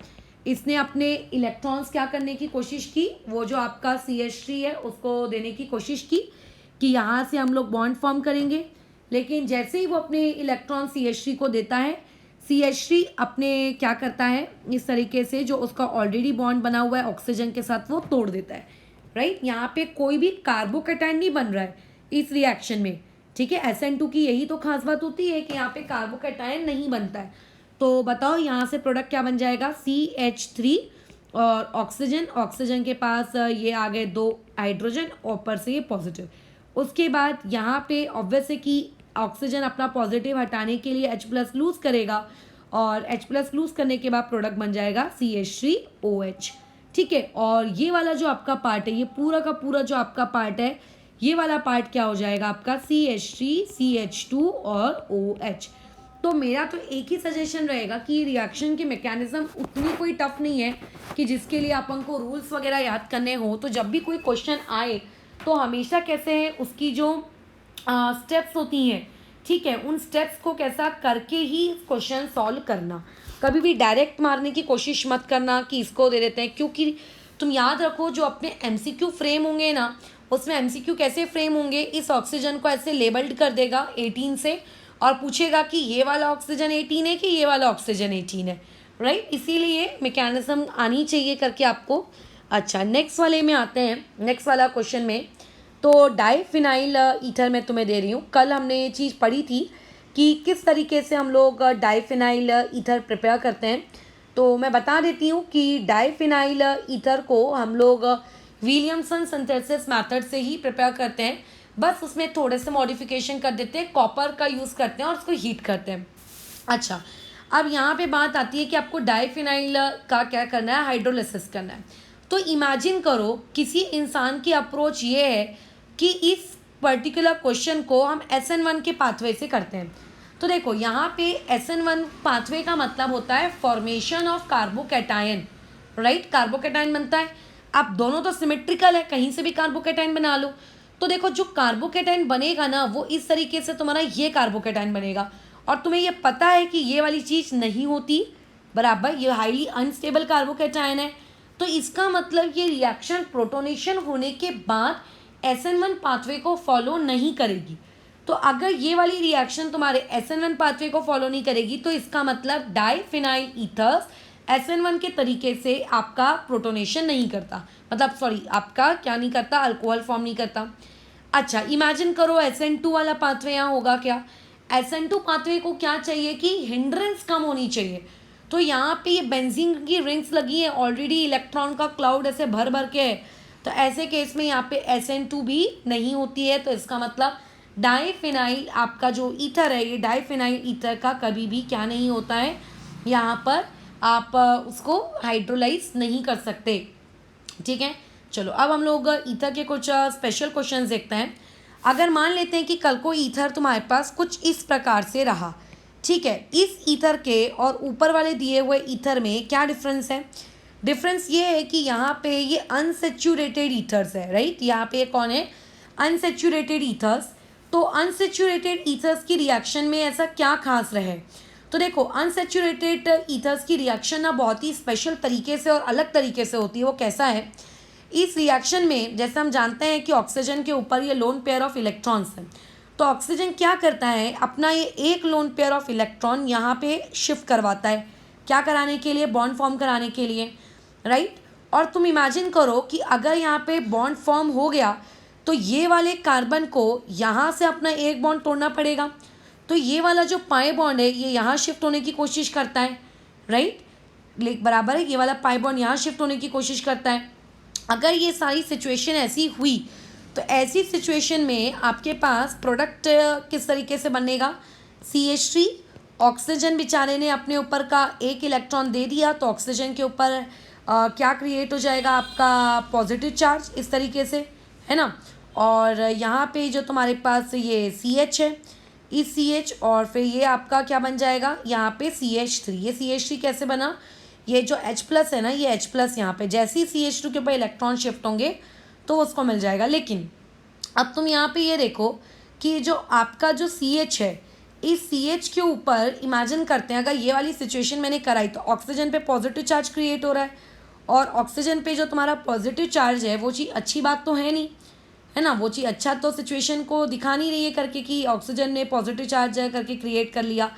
इसने अपने इलेक्ट्रॉन्स क्या करने की कोशिश की, वो जो आपका CH3 है उसको देने की कोशिश की कि यहाँ से हम लोग बॉन्ड फॉर्म करेंगे। लेकिन जैसे ही वो अपने इलेक्ट्रॉन CH3 को देता है, CH3 अपने क्या करता है, इस तरीके से जो उसका ऑलरेडी बॉन्ड बना हुआ है ऑक्सीजन के साथ वो तोड़ देता है। राइट, यहाँ पे कोई भी कार्बोकैटायन नहीं बन रहा है इस रिएक्शन में। ठीक है, SN2 की यही तो खास बात होती है कि यहाँ पे कार्बोकैटायन नहीं बनता है। तो बताओ यहाँ से प्रोडक्ट क्या बन जाएगा, CH3 और ऑक्सीजन के पास ये आ गए 2 हाइड्रोजन, ऊपर से ये पॉजिटिव। उसके बाद यहाँ पे ऑब्वियस है कि ऑक्सीजन अपना पॉजिटिव हटाने के लिए H+ लूज करेगा, और H+ लूज करने के बाद प्रोडक्ट बन जाएगा CH3OH। ठीक है, और ये वाला जो आपका पार्ट है, ये पूरा का पूरा जो आपका पार्ट है, ये वाला पार्ट क्या हो जाएगा आपका, CH3 CH2 और OH। तो मेरा तो एक ही सजेशन रहेगा कि रिएक्शन की मैकेनिज्म उतनी कोई टफ नहीं है कि जिसके लिए अपन को रूल्स वगैरह याद करने हो। तो जब भी कोई क्वेश्चन आए तो हमेशा कैसे है उसकी जो स्टेप्स होती हैं, ठीक है, उन स्टेप्स को कैसा करके ही क्वेश्चन सॉल्व करना। कभी भी डायरेक्ट मारने की कोशिश मत करना कि इसको दे देते हैं, क्योंकि तुम याद रखो जो अपने MCQ फ्रेम होंगे ना, उसमें MCQ कैसे फ्रेम होंगे, इस ऑक्सीजन को ऐसे लेबल्ड कर देगा 18 से और पूछेगा कि ये वाला ऑक्सीजन 18 है कि ये वाला ऑक्सीजन 18 है। राइट, इसीलिए मैकेनिज्म आनी चाहिए करके आपको। अच्छा, नेक्स्ट वाले में आते हैं, नेक्स्ट वाला क्वेश्चन में। तो डाइफिनाइल ईथर मैं तुम्हें दे रही हूँ। कल हमने ये चीज़ पढ़ी थी कि किस तरीके से हम लोग डाइफिनाइल ईथर प्रिपेयर करते हैं। तो मैं बता देती हूँ कि डाइफिनाइल ईथर को हम लोग विलियमसन सिंथेसिस मेथड से ही प्रिपेयर करते हैं। बस उसमें थोड़े से मॉडिफिकेशन कर देते हैं, कॉपर का यूज़ करते हैं और उसको हीट करते हैं। अच्छा, अब यहाँ पे बात आती है कि आपको डाइफिनाइल का क्या करना है, हाइड्रोलिसिस करना है। तो इमेजिन करो किसी इंसान की अप्रोच ये है कि इस पर्टिकुलर क्वेश्चन को हम SN1 के पाथवे से करते हैं। तो देखो यहाँ पे SN1 पाथवे का मतलब होता है formation of carbocation. Right, carbocation बनता है। अब दोनों तो सिमेट्रिकल है, कहीं से भी कार्बोकैटायन बना लो। तो देखो जो कार्बोकैटायन बनेगा ना वो इस तरीके से तुम्हारा ये कार्बोकैटायन बनेगा, और तुम्हें ये पता है कि ये वाली चीज़ नहीं होती बराबर, ये हाईली अनस्टेबल कार्बोकैटायन है। तो इसका मतलब ये रिएक्शन प्रोटोनेशन होने के बाद SN1 पाथवे को फॉलो नहीं करेगी। तो अगर ये वाली रिएक्शन तुम्हारे SN1 पाथवे को फॉलो नहीं करेगी तो इसका मतलब डाइफिनाइल ईथर्स SN1 के तरीके से आपका प्रोटोनेशन नहीं करता, मतलब सॉरी आपका क्या नहीं करता, अल्कोहल फॉर्म नहीं करता। अच्छा, इमेजिन करो SN2 वाला पाथवे यहाँ होगा क्या, SN2 पाथवे को क्या चाहिए कि हिंड्रेंस कम होनी चाहिए। तो यहाँ पे ये बेंजीन की रिंग्स लगी है, ऑलरेडी इलेक्ट्रॉन का क्लाउड ऐसे भर भर के है, तो ऐसे केस में यहाँ पे SN2 भी नहीं होती है। तो इसका मतलब डाइफिनाइल आपका जो ईथर है, ये डाइफिनाइल ईथर का कभी भी क्या नहीं होता है, यहाँ पर आप उसको हाइड्रोलाइज नहीं कर सकते। ठीक है, चलो अब हम लोग ईथर के कुछ स्पेशल क्वेश्चन देखते हैं। अगर मान लेते हैं कि कल को ईथर तुम्हारे पास कुछ इस प्रकार से रहा, ठीक है, इस ईथर के और ऊपर वाले दिए हुए ईथर में क्या डिफरेंस है? डिफरेंस ये है कि यहाँ पे ये अनसेचुरेटेड ईथर्स है, राइट। यहाँ पे कौन है? Unsaturated ethers. तो अनसेचुरेटेड ईथर्स की रिएक्शन में ऐसा क्या खास रहे? तो देखो, अनसेचुरेटेड ईथर्स की रिएक्शन ना बहुत ही स्पेशल तरीके से और अलग तरीके से होती है। वो कैसा है? इस रिएक्शन में जैसे हम जानते हैं कि ऑक्सीजन के ऊपर ये लोन पेयर ऑफ इलेक्ट्रॉन्स हैं, तो ऑक्सीजन क्या करता है, अपना ये एक लोन पेयर ऑफ इलेक्ट्रॉन यहाँ पे शिफ्ट करवाता है। क्या कराने के लिए? बॉन्ड फॉर्म कराने के लिए, राइट। और तुम इमेजिन करो कि अगर यहाँ पे बॉन्ड फॉर्म हो गया तो ये वाले कार्बन को यहाँ से अपना एक बॉन्ड तोड़ना पड़ेगा। तो ये वाला जो पाई बॉन्ड है ये यहाँ शिफ्ट होने की कोशिश करता है, राइट। बराबर है, ये वाला पाई बॉन्ड यहाँ शिफ्ट होने की कोशिश करता है। अगर ये सारी सिचुएशन ऐसी हुई तो ऐसी सिचुएशन में आपके पास प्रोडक्ट किस तरीके से बनेगा? CH3। ऑक्सीजन बेचारे ने अपने ऊपर का एक इलेक्ट्रॉन दे दिया तो ऑक्सीजन के ऊपर क्या क्रिएट हो जाएगा? आपका पॉजिटिव चार्ज, इस तरीके से, है ना। और यहाँ पे जो तुम्हारे पास ये CH है, इस CH और फिर ये आपका क्या बन जाएगा? यहाँ पे CH3। ये CH3 कैसे बना? ये जो H+ है ना, ये H+ यहाँ पे जैसे ही CH2 के ऊपर इलेक्ट्रॉन शिफ्ट होंगे तो उसको मिल जाएगा। लेकिन अब तुम यहाँ पे ये देखो कि जो आपका जो CH है, इस CH के ऊपर इमेजिन करते हैं अगर ये वाली सिचुएशन मैंने कराई तो ऑक्सीजन पे पॉजिटिव चार्ज क्रिएट हो रहा है, और ऑक्सीजन पे जो तुम्हारा पॉजिटिव चार्ज है वो चीज़ अच्छी बात तो है नहीं, है ना। वो चीज़ अच्छा तो सिचुएशन को दिखा नहीं रही है करके कि ऑक्सीजन ने पॉजिटिव चार्ज है करके क्रिएट कर लिया,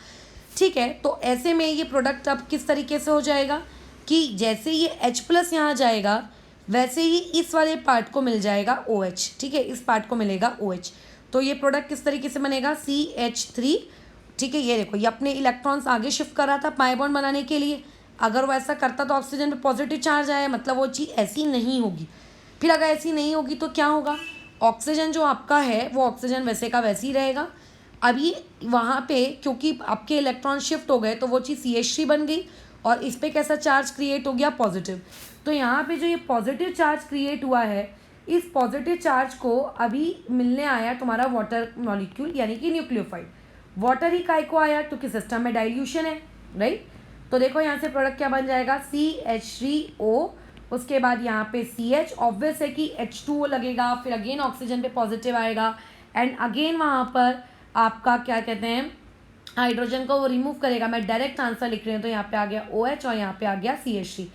ठीक है। तो ऐसे में ये प्रोडक्ट अब किस तरीके से हो जाएगा कि जैसे ये H+ यहाँ जाएगा वैसे ही इस वाले पार्ट को मिल जाएगा OH, ठीक है, इस पार्ट को मिलेगा OH। तो ये प्रोडक्ट किस तरीके से बनेगा? CH3, ठीक है। ये देखो, ये अपने इलेक्ट्रॉन्स आगे शिफ्ट कर रहा था पाई बॉन्ड बनाने के लिए। अगर वो ऐसा करता तो ऑक्सीजन पे पॉजिटिव चार्ज आया, मतलब वो चीज़ ऐसी नहीं होगी। फिर अगर ऐसी नहीं होगी तो क्या होगा? ऑक्सीजन जो आपका है वो ऑक्सीजन वैसे का वैसे ही रहेगा। अभी वहाँ पे क्योंकि आपके इलेक्ट्रॉन शिफ्ट हो गए तो वो चीज़ CH3 बन गई और इस पर कैसा चार्ज क्रिएट हो गया? पॉजिटिव। तो यहाँ पे जो ये पॉजिटिव चार्ज क्रिएट हुआ है, इस पॉजिटिव चार्ज को अभी मिलने आया तुम्हारा वाटर मॉलिक्यूल यानी कि न्यूक्लियोफाइड। वाटर ही काय को आया क्योंकि सिस्टम में डाइल्यूशन है, राइट। तो देखो यहाँ से प्रोडक्ट क्या बन जाएगा? CH3O, उसके बाद यहाँ पे CH, ऑब्वियस है कि H2O लगेगा, फिर अगेन ऑक्सीजन पे पॉजिटिव आएगा एंड अगेन वहाँ पर आपका क्या कहते हैं, हाइड्रोजन को वो रिमूव करेगा। मैं डायरेक्ट आंसर लिख रही हूँ, तो यहाँ पे आ गया OH और यहाँ पे आ गया CH3।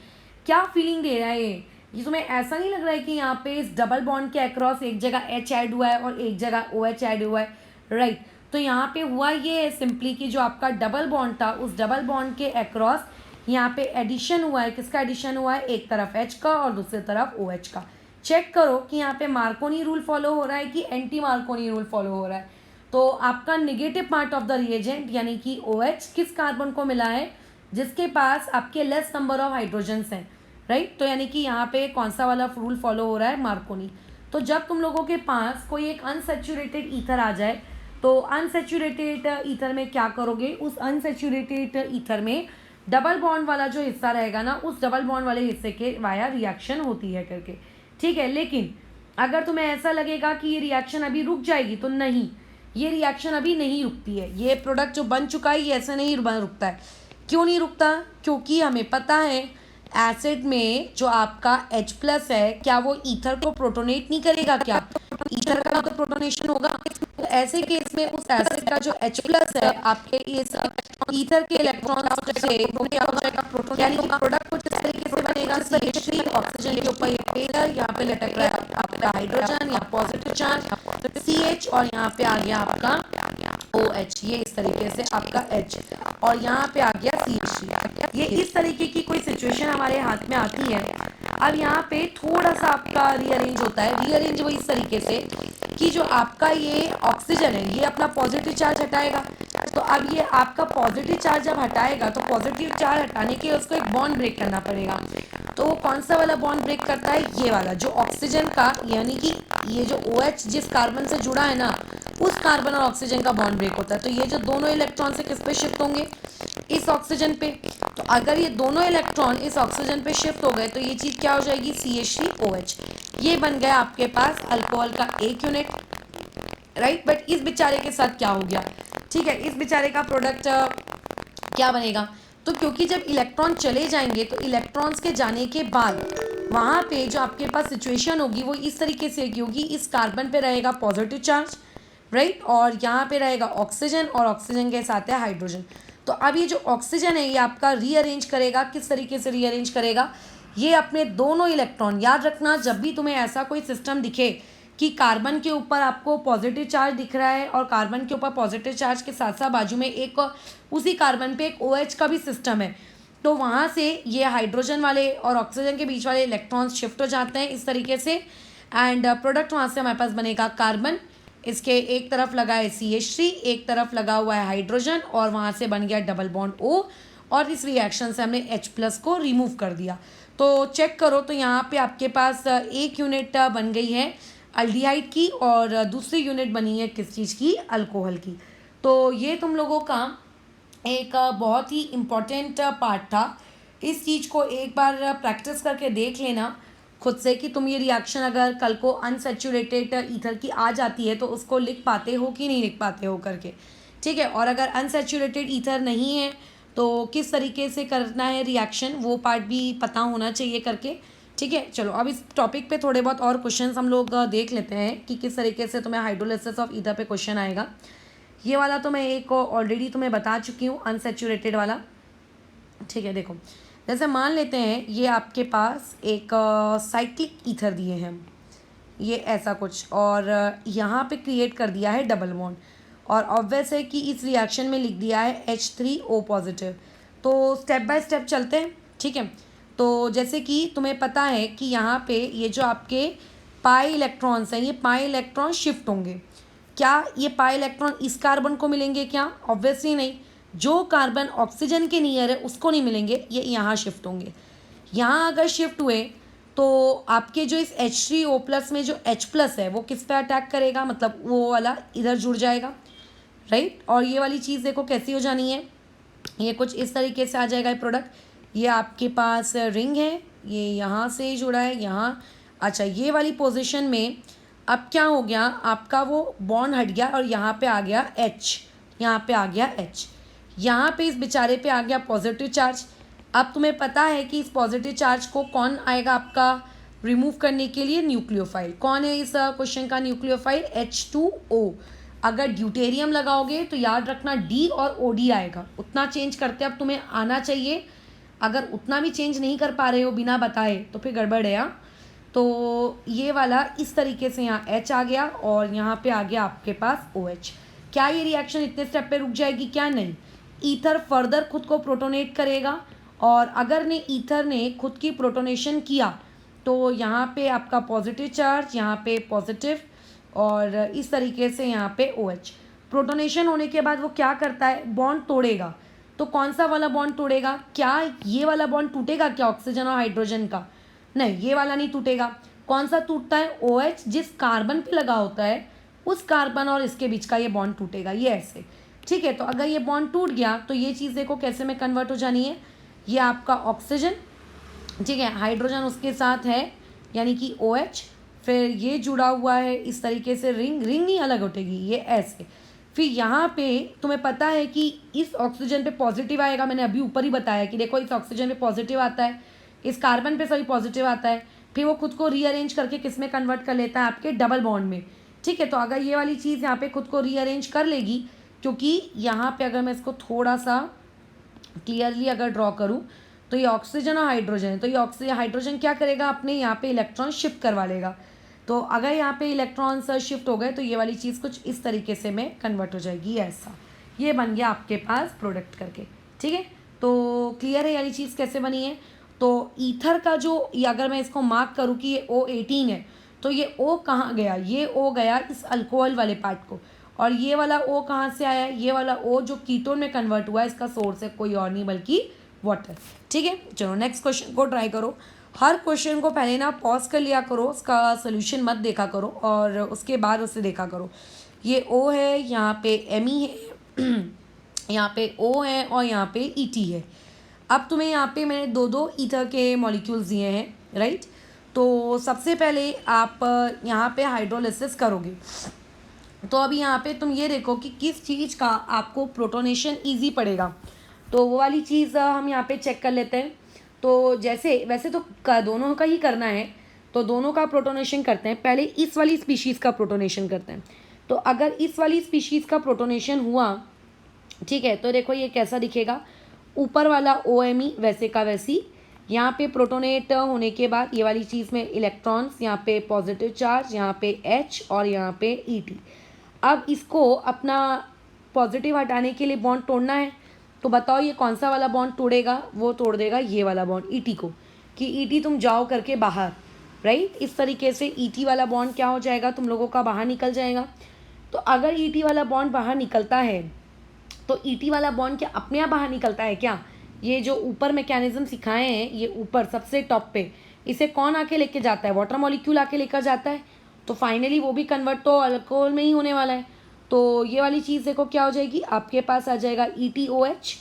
क्या फीलिंग दे रहा है ये तुम्हें ऐसा नहीं लग रहा है कि यहाँ पे इस डबल बॉन्ड के अक्रॉस एक जगह H ऐड हुआ है और एक जगह OH ऐड हुआ है, राइट। तो यहाँ पे हुआ ये है सिंपली कि जो आपका डबल बॉन्ड था उस डबल बॉन्ड के अक्रॉस यहाँ पे एडिशन हुआ है। किसका एडिशन हुआ है? एक तरफ H का और दूसरी तरफ OH का। चेक करो कि यहाँ पे मार्कोनी रूल फॉलो हो रहा है कि एंटी मार्कोनी रूल फॉलो हो रहा है। तो आपका negative part of the reagent यानी कि OH किस कार्बन को मिला है? जिसके पास आपके लेस नंबर ऑफ हाइड्रोजन्स हैं, राइट। तो यानी कि यहाँ पे कौन सा वाला रूल फॉलो हो रहा है? मार्कोनी। तो जब तुम लोगों के पास कोई एक अनसेचुरेटेड ईथर आ जाए तो अनसेचुरेटेड ईथर में क्या करोगे? उस अनसेचुरेटेड ईथर में डबल बॉन्ड वाला जो हिस्सा रहेगा ना, उस डबल बॉन्ड वाले हिस्से के वाया रिएक्शन होती है करके, ठीक है। लेकिन अगर तुम्हें ऐसा लगेगा कि ये रिएक्शन अभी रुक जाएगी तो नहीं, ये रिएक्शन अभी नहीं रुकती है। ये प्रोडक्ट जो बन चुका है ये ऐसे नहीं रुकता है। क्यों नहीं रुकता? क्योंकि हमें पता है एसिड में जो आपका H+ है क्या वो ईथर को प्रोटोनेट नहीं करेगा? क्या ईथर का तो प्रोटोनेशन होगा। तो ऐसे केस में उस एसिड का जो H+ है आपके इस ईथर के इलेक्ट्रॉन से वो क्या हो जाएगा? प्रोटोन, यानी कि प्रोडक्ट कुछ इस तरीके से बनेगा। CH3 ऑक्सीजन के ऊपर ये पेयर, यहाँ पे लटक रहा है आपका हाइड्रोजन या पॉजिटिव चार्ज, CH और यहाँ पे आ गया आपका OH, ये इस तरीके से आपका H और यहाँ पे आ गया CH3। ये इस तरीके की कोई सिचुएशन हमारे हाथ में आती है। अब यहाँ पे थोड़ा सा आपका रीअरेंज होता है। रीअरेंज वो इस तरीके से कि जो आपका ये ऑक्सीजन है ये अपना पॉजिटिव चार्ज हटाएगा। तो अब ये आपका पॉजिटिव चार्ज जब हटाएगा तो पॉजिटिव चार्ज हटाने के लिए उसको एक बॉन्ड ब्रेक करना पड़ेगा। तो वो कौन सा वाला बॉन्ड ब्रेक करता है? ये वाला जो ऑक्सीजन का, यानी कि ये जो OH जिस कार्बन से जुड़ा है ना, उस कार्बन और ऑक्सीजन का बॉन्ड ब्रेक होता है। तो ये जो दोनों इलेक्ट्रॉन से किस पे शिफ्ट होंगे? इस ऑक्सीजन पे। तो अगर ये दोनों इलेक्ट्रॉन इस ऑक्सीजन पे शिफ्ट हो गए तो ये चीज़ क्या हो जाएगी? CH3OH। ये बन गया आपके पास अल्कोहल का एक यूनिट, राइट। बट इस बेचारे के साथ क्या हो गया? ठीक है, इस बेचारे का प्रोडक्ट क्या बनेगा, तो क्योंकि जब इलेक्ट्रॉन चले जाएंगे तो इलेक्ट्रॉन्स के जाने के बाद वहाँ पे जो आपके पास सिचुएशन होगी वो इस तरीके से की होगी, इस कार्बन पे रहेगा पॉजिटिव चार्ज, राइट, और यहाँ पे रहेगा ऑक्सीजन, और ऑक्सीजन के साथ है हाइड्रोजन। तो अब ये जो ऑक्सीजन है ये आपका रीअरेंज करेगा, किस तरीके से रीअरेंज करेगा, ये अपने दोनों इलेक्ट्रॉन, याद रखना जब भी तुम्हें ऐसा कोई सिस्टम दिखे कि कार्बन के ऊपर आपको पॉजिटिव चार्ज दिख रहा है और कार्बन के ऊपर पॉजिटिव चार्ज के साथ साथ बाजू में एक उसी कार्बन पे एक OH का भी सिस्टम है, तो वहाँ से ये हाइड्रोजन वाले और ऑक्सीजन के बीच वाले इलेक्ट्रॉन्स शिफ्ट हो जाते हैं इस तरीके से, एंड प्रोडक्ट वहाँ से हमारे पास बनेगा कार्बन, इसके एक तरफ लगा है CH3, एक तरफ लगा हुआ है हाइड्रोजन, और वहाँ से बन गया डबल बॉन्ड O, और इस रिएक्शन से हमने H+ को रिमूव कर दिया। तो चेक करो, तो यहाँ पे आपके पास एक यूनिट बन गई है अल्डिहाइड की, और दूसरी यूनिट बनी है किस चीज़ की, अल्कोहल की। तो ये तुम लोगों का एक बहुत ही इम्पॉर्टेंट पार्ट था। इस चीज़ को एक बार प्रैक्टिस करके देख लेना खुद से कि तुम ये रिएक्शन अगर कल को अनसैचुरेटेड ईथर की आ जाती है तो उसको लिख पाते हो कि नहीं लिख पाते हो करके, ठीक है। और अगर अनसैचुरेटेड ईथर नहीं है तो किस तरीके से करना है रिएक्शन, वो पार्ट भी पता होना चाहिए करके, ठीक है। चलो अब इस टॉपिक पे थोड़े बहुत और क्वेश्चंस हम लोग देख लेते हैं कि किस तरीके से तुम्हें हाइड्रोलिसिस ऑफ ईथर पे क्वेश्चन आएगा। ये वाला तो मैं एक ऑलरेडी तुम्हें बता चुकी हूँ, अनसैचुरेटेड वाला, ठीक है। देखो जैसे मान लेते हैं ये आपके पास एक साइक्लिक ईथर दिए हैं, ये ऐसा कुछ, और यहाँ पे क्रिएट कर दिया है डबल बॉन्ड, और ऑब्वियस है कि इस रिएक्शन में लिख दिया है H3O पॉजिटिव। तो स्टेप बाय स्टेप चलते हैं, ठीक है। तो जैसे कि तुम्हें पता है कि यहाँ पे ये जो आपके पाई इलेक्ट्रॉन्स हैं, ये पाई इलेक्ट्रॉन शिफ्ट होंगे, क्या ये पाई इलेक्ट्रॉन इस कार्बन को मिलेंगे क्या, ऑब्वियसली नहीं, जो कार्बन ऑक्सीजन के नियर है उसको नहीं मिलेंगे, ये यहाँ शिफ्ट होंगे। यहाँ अगर शिफ्ट हुए तो आपके जो इस H3O+ में जो H+ है वो किस पे अटैक करेगा, मतलब वो वाला इधर जुड़ जाएगा, राइट। और ये वाली चीज़ देखो कैसी हो जानी है, ये कुछ इस तरीके से आ जाएगा ये प्रोडक्ट। ये आपके पास रिंग है, ये यहाँ से जुड़ा है यहाँ, अच्छा ये वाली पोजीशन में अब क्या हो गया, आपका वो बॉन्ड हट गया और यहाँ पे आ गया H, यहाँ पे आ गया H, यहाँ पे इस बेचारे पे आ गया पॉजिटिव चार्ज। अब तुम्हें पता है कि इस पॉजिटिव चार्ज को कौन आएगा आपका रिमूव करने के लिए, न्यूक्लियोफाइल। कौन है इस क्वेश्चन का न्यूक्लियोफाइल, H2O। अगर ड्यूटेरियम लगाओगे तो याद रखना D और OD आएगा, उतना चेंज करते अब तुम्हें आना चाहिए। अगर उतना भी चेंज नहीं कर पा रहे हो बिना बताए तो फिर गड़बड़ है। तो ये वाला इस तरीके से यहाँ H आ गया और यहाँ पे आ गया आपके पास OH। क्या ये रिएक्शन इतने स्टेप पे रुक जाएगी, क्या नहीं, ईथर फर्दर खुद को प्रोटोनेट करेगा, और अगर ने ईथर ने खुद की प्रोटोनेशन किया तो यहाँ पे आपका पॉजिटिव चार्ज, यहाँ पे पॉजिटिव, और इस तरीके से यहाँ पे OH। प्रोटोनेशन होने के बाद वो क्या करता है, बॉन्ड तोड़ेगा। तो कौन सा वाला बॉन्ड तोड़ेगा, क्या ये वाला बॉन्ड टूटेगा क्या ऑक्सीजन और हाइड्रोजन का, नहीं ये वाला नहीं टूटेगा। कौन सा टूटता है, OH जिस कार्बन पे लगा होता है उस कार्बन और इसके बीच का ये बॉन्ड टूटेगा, ये ऐसे, ठीक है। तो अगर ये बॉन्ड टूट गया तो ये चीज़ देखो कैसे में कन्वर्ट हो जानी है, ये आपका ऑक्सीजन, ठीक है, हाइड्रोजन उसके साथ है यानी कि OH, फिर ये जुड़ा हुआ है इस तरीके से, रिंग ही अलग उठेगी ये ऐसे। फिर यहाँ पे तुम्हें पता है कि इस ऑक्सीजन पे पॉजिटिव आएगा, मैंने अभी ऊपर ही बताया कि देखो इस ऑक्सीजन पे पॉजिटिव आता है, इस कार्बन पे सभी पॉजिटिव आता है, फिर वो खुद को रीअरेंज करके किस में कन्वर्ट कर लेता है, आपके डबल बॉन्ड में, ठीक है। तो अगर ये वाली चीज़ यहाँ पे खुद को रीअरेंज कर लेगी, क्योंकि यहाँ पे अगर मैं इसको थोड़ा सा क्लियरली अगर ड्रॉ करूँ तो ये ऑक्सीजन और हाइड्रोजन है, तो ये ऑक्सीजन हाइड्रोजन क्या करेगा, अपने यहाँ पे इलेक्ट्रॉन शिफ्ट करवा लेगा। तो अगर यहाँ पे इलेक्ट्रॉन्स शिफ्ट हो गए तो ये वाली चीज़ कुछ इस तरीके से में कन्वर्ट हो जाएगी, ऐसा ये बन गया आपके पास प्रोडक्ट करके, ठीक है। तो क्लियर है ये वाली चीज़ कैसे बनी है। तो ईथर का जो, ये अगर मैं इसको मार्क करूँ कि ये O18 है तो ये O कहाँ गया, ये O गया इस अल्कोहल वाले पार्ट को, और ये वाला O कहाँ से आया है, ये वाला O जो कीटोन में कन्वर्ट हुआ है, इसका सोर्स है कोई और नहीं बल्कि वाटर, ठीक है। चलो नेक्स्ट क्वेश्चन को ट्राई करो। हर क्वेश्चन को पहले ना पॉज कर लिया करो, उसका सोल्यूशन मत देखा करो और उसके बाद उसे देखा करो। ये O है, यहाँ पे Me है यहाँ पे O है और यहाँ पे Et है। अब तुम्हें यहाँ पे मैंने दो ईथर के मॉलिक्यूल्स दिए हैं, राइट। तो सबसे पहले आप यहाँ पे हाइड्रोलिसिस करोगे, तो अभी यहाँ पे तुम ये देखो कि किस चीज़ का आपको प्रोटोनेशन ईजी पड़ेगा। तो वो वाली चीज़ हम यहाँ पे चेक कर लेते हैं। तो जैसे वैसे तो दोनों का ही करना है, तो दोनों का प्रोटोनेशन करते हैं। पहले इस वाली स्पीशीज़ का प्रोटोनेशन करते हैं। तो अगर इस वाली स्पीशीज़ का प्रोटोनेशन हुआ, ठीक है, तो देखो ये कैसा दिखेगा, ऊपर वाला OMe वैसे का वैसी, यहाँ पे प्रोटोनेट होने के बाद ये वाली चीज़ में इलेक्ट्रॉन्स, यहाँ पे पॉजिटिव चार्ज, यहाँ पे H और यहाँ पे ET। अब इसको अपना पॉजिटिव हटाने के लिए बॉन्ड तोड़ना है। तो बताओ ये कौन सा वाला बॉन्ड तोड़ेगा, वो तोड़ देगा ये वाला बॉन्ड ET को, कि ET तुम जाओ करके बाहर, राइट। इस तरीके से ET वाला बॉन्ड क्या हो जाएगा, तुम लोगों का बाहर निकल जाएगा। तो अगर ET वाला बॉन्ड बाहर निकलता है, तो ET वाला बॉन्ड क्या अपने आप बाहर निकलता है क्या? ये जो ऊपर मैकेनिज्म सिखाए हैं, ये ऊपर सबसे टॉप पे, इसे कौन आके लेके जाता है? वाटर मॉलिक्यूल आके लेकर जाता है। तो फाइनली वो भी कन्वर्ट तो अल्कोहल में ही होने वाला है। तो ये वाली चीज़ देखो क्या हो जाएगी, आपके पास आ जाएगा ETOH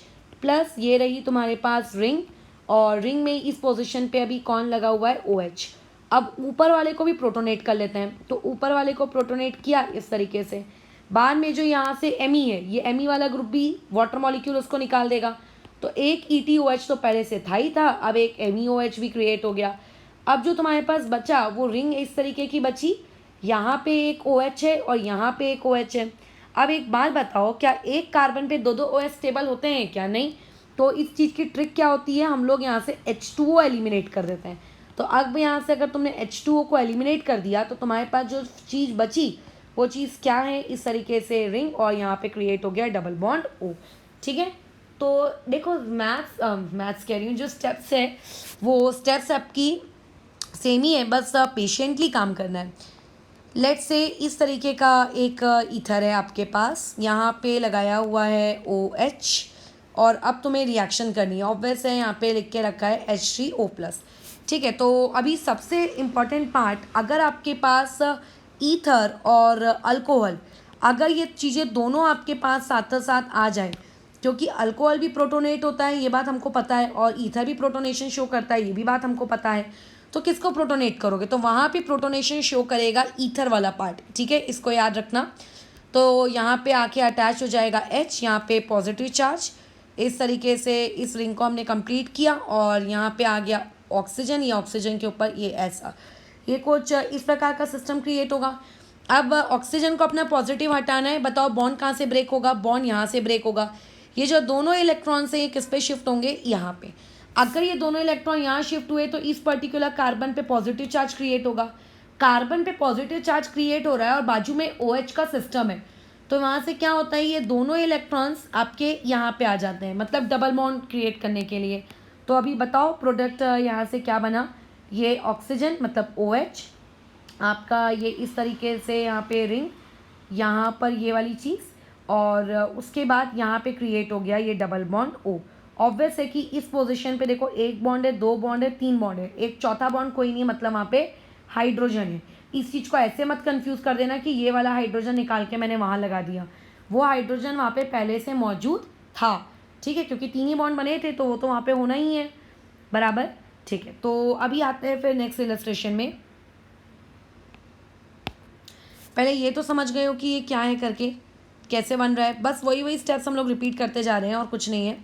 प्लस ये रही तुम्हारे पास रिंग, और रिंग में इस पोजिशन पे अभी कौन लगा हुआ है, OH। अब ऊपर वाले को भी प्रोटोनेट कर लेते हैं। तो ऊपर वाले को प्रोटोनेट किया इस तरीके से, बाद में जो यहाँ से Me है, ये Me वाला ग्रुप भी वाटर मॉलिक्यूल उसको निकाल देगा। तो एक ETOH तो पहले से था ही था, अब एक MEOH भी क्रिएट हो गया। अब जो तुम्हारे पास बचा वो रिंग इस तरीके की बची, यहाँ पे एक OH है और यहाँ पे एक OH है। अब एक बात बताओ, क्या एक कार्बन पे दो OH स्टेबल होते हैं क्या? नहीं। तो इस चीज़ की ट्रिक क्या होती है, हम लोग यहाँ से H2O एलिमिनेट कर देते हैं। तो अब यहाँ से अगर तुमने H2O को एलिमिनेट कर दिया, तो तुम्हारे पास जो चीज़ बची वो चीज़ क्या है, इस तरीके से रिंग, और यहाँ पे क्रिएट हो गया डबल बॉन्ड O। ठीक है। तो देखो मैथ्स कह रही हूँ, जो स्टेप्स है वो स्टेप्स आपकी सेम ही है, बस पेशेंटली काम करना है। लेट्स से इस तरीके का एक ईथर है आपके पास, यहाँ पे लगाया हुआ है OH, और अब तुम्हें रिएक्शन करनी है। ऑब्वियस है, यहाँ पे लिख के रखा है H3O+। ठीक है। तो अभी सबसे इम्पॉर्टेंट पार्ट, अगर आपके पास ईथर और अल्कोहल, अगर ये चीज़ें दोनों आपके पास साथ साथ आ जाए, क्योंकि अल्कोहल भी प्रोटोनेट होता है ये बात हमको पता है, और ईथर भी प्रोटोनेशन शो करता है ये भी बात हमको पता है, तो किसको प्रोटोनेट करोगे? तो वहाँ पे प्रोटोनेशन शो करेगा ईथर वाला पार्ट। ठीक है, इसको याद रखना। तो यहाँ पे आके अटैच हो जाएगा H, यहाँ पे पॉजिटिव चार्ज, इस तरीके से इस रिंग को हमने कंप्लीट किया, और यहाँ पे आ गया ऑक्सीजन, ये ऑक्सीजन के ऊपर ये ऐसा, ये कुछ इस प्रकार का सिस्टम क्रिएट होगा। अब ऑक्सीजन को अपना पॉजिटिव हटाना है, बताओ बॉन्ड कहाँ से ब्रेक होगा? बॉन्ड यहाँ से ब्रेक होगा। ये जो दोनों इलेक्ट्रॉन्स हैं ये किस पे शिफ्ट होंगे? यहाँ पे। अगर ये दोनों इलेक्ट्रॉन यहाँ शिफ्ट हुए तो इस पर्टिकुलर कार्बन पे पॉजिटिव चार्ज क्रिएट होगा। कार्बन पे पॉजिटिव चार्ज क्रिएट हो रहा है और बाजू में OH का सिस्टम है, तो वहाँ से क्या होता है, ये दोनों इलेक्ट्रॉन्स आपके यहाँ पे आ जाते हैं, मतलब डबल बॉन्ड क्रिएट करने के लिए। तो अभी बताओ प्रोडक्ट यहाँ से क्या बना, ये ऑक्सीजन मतलब OH आपका, ये इस तरीके से यहाँ पे रिंग, यहाँ पर ये वाली चीज़, और उसके बाद यहाँ पे क्रिएट हो गया ये डबल बॉन्ड O। ऑब्वियस है कि इस पोजीशन पे देखो एक बॉन्ड है, दो बॉन्ड है, तीन बॉन्ड है, एक चौथा बॉन्ड कोई नहीं, मतलब वहाँ पे हाइड्रोजन है। इस चीज़ को ऐसे मत कंफ्यूज कर देना कि ये वाला हाइड्रोजन निकाल के मैंने वहाँ लगा दिया, वो हाइड्रोजन वहाँ पे पहले से मौजूद था। ठीक है, क्योंकि तीन ही बॉन्ड बने थे तो वो तो वहाँ पे होना ही है, बराबर। ठीक है, तो अभी आते हैं फिर नेक्स्ट इलस्ट्रेशन में। पहले ये तो समझ गए हो कि ये क्या है करके, कैसे बन रहा है, बस वही स्टेप्स हम लोग रिपीट करते जा रहे हैं और कुछ नहीं है।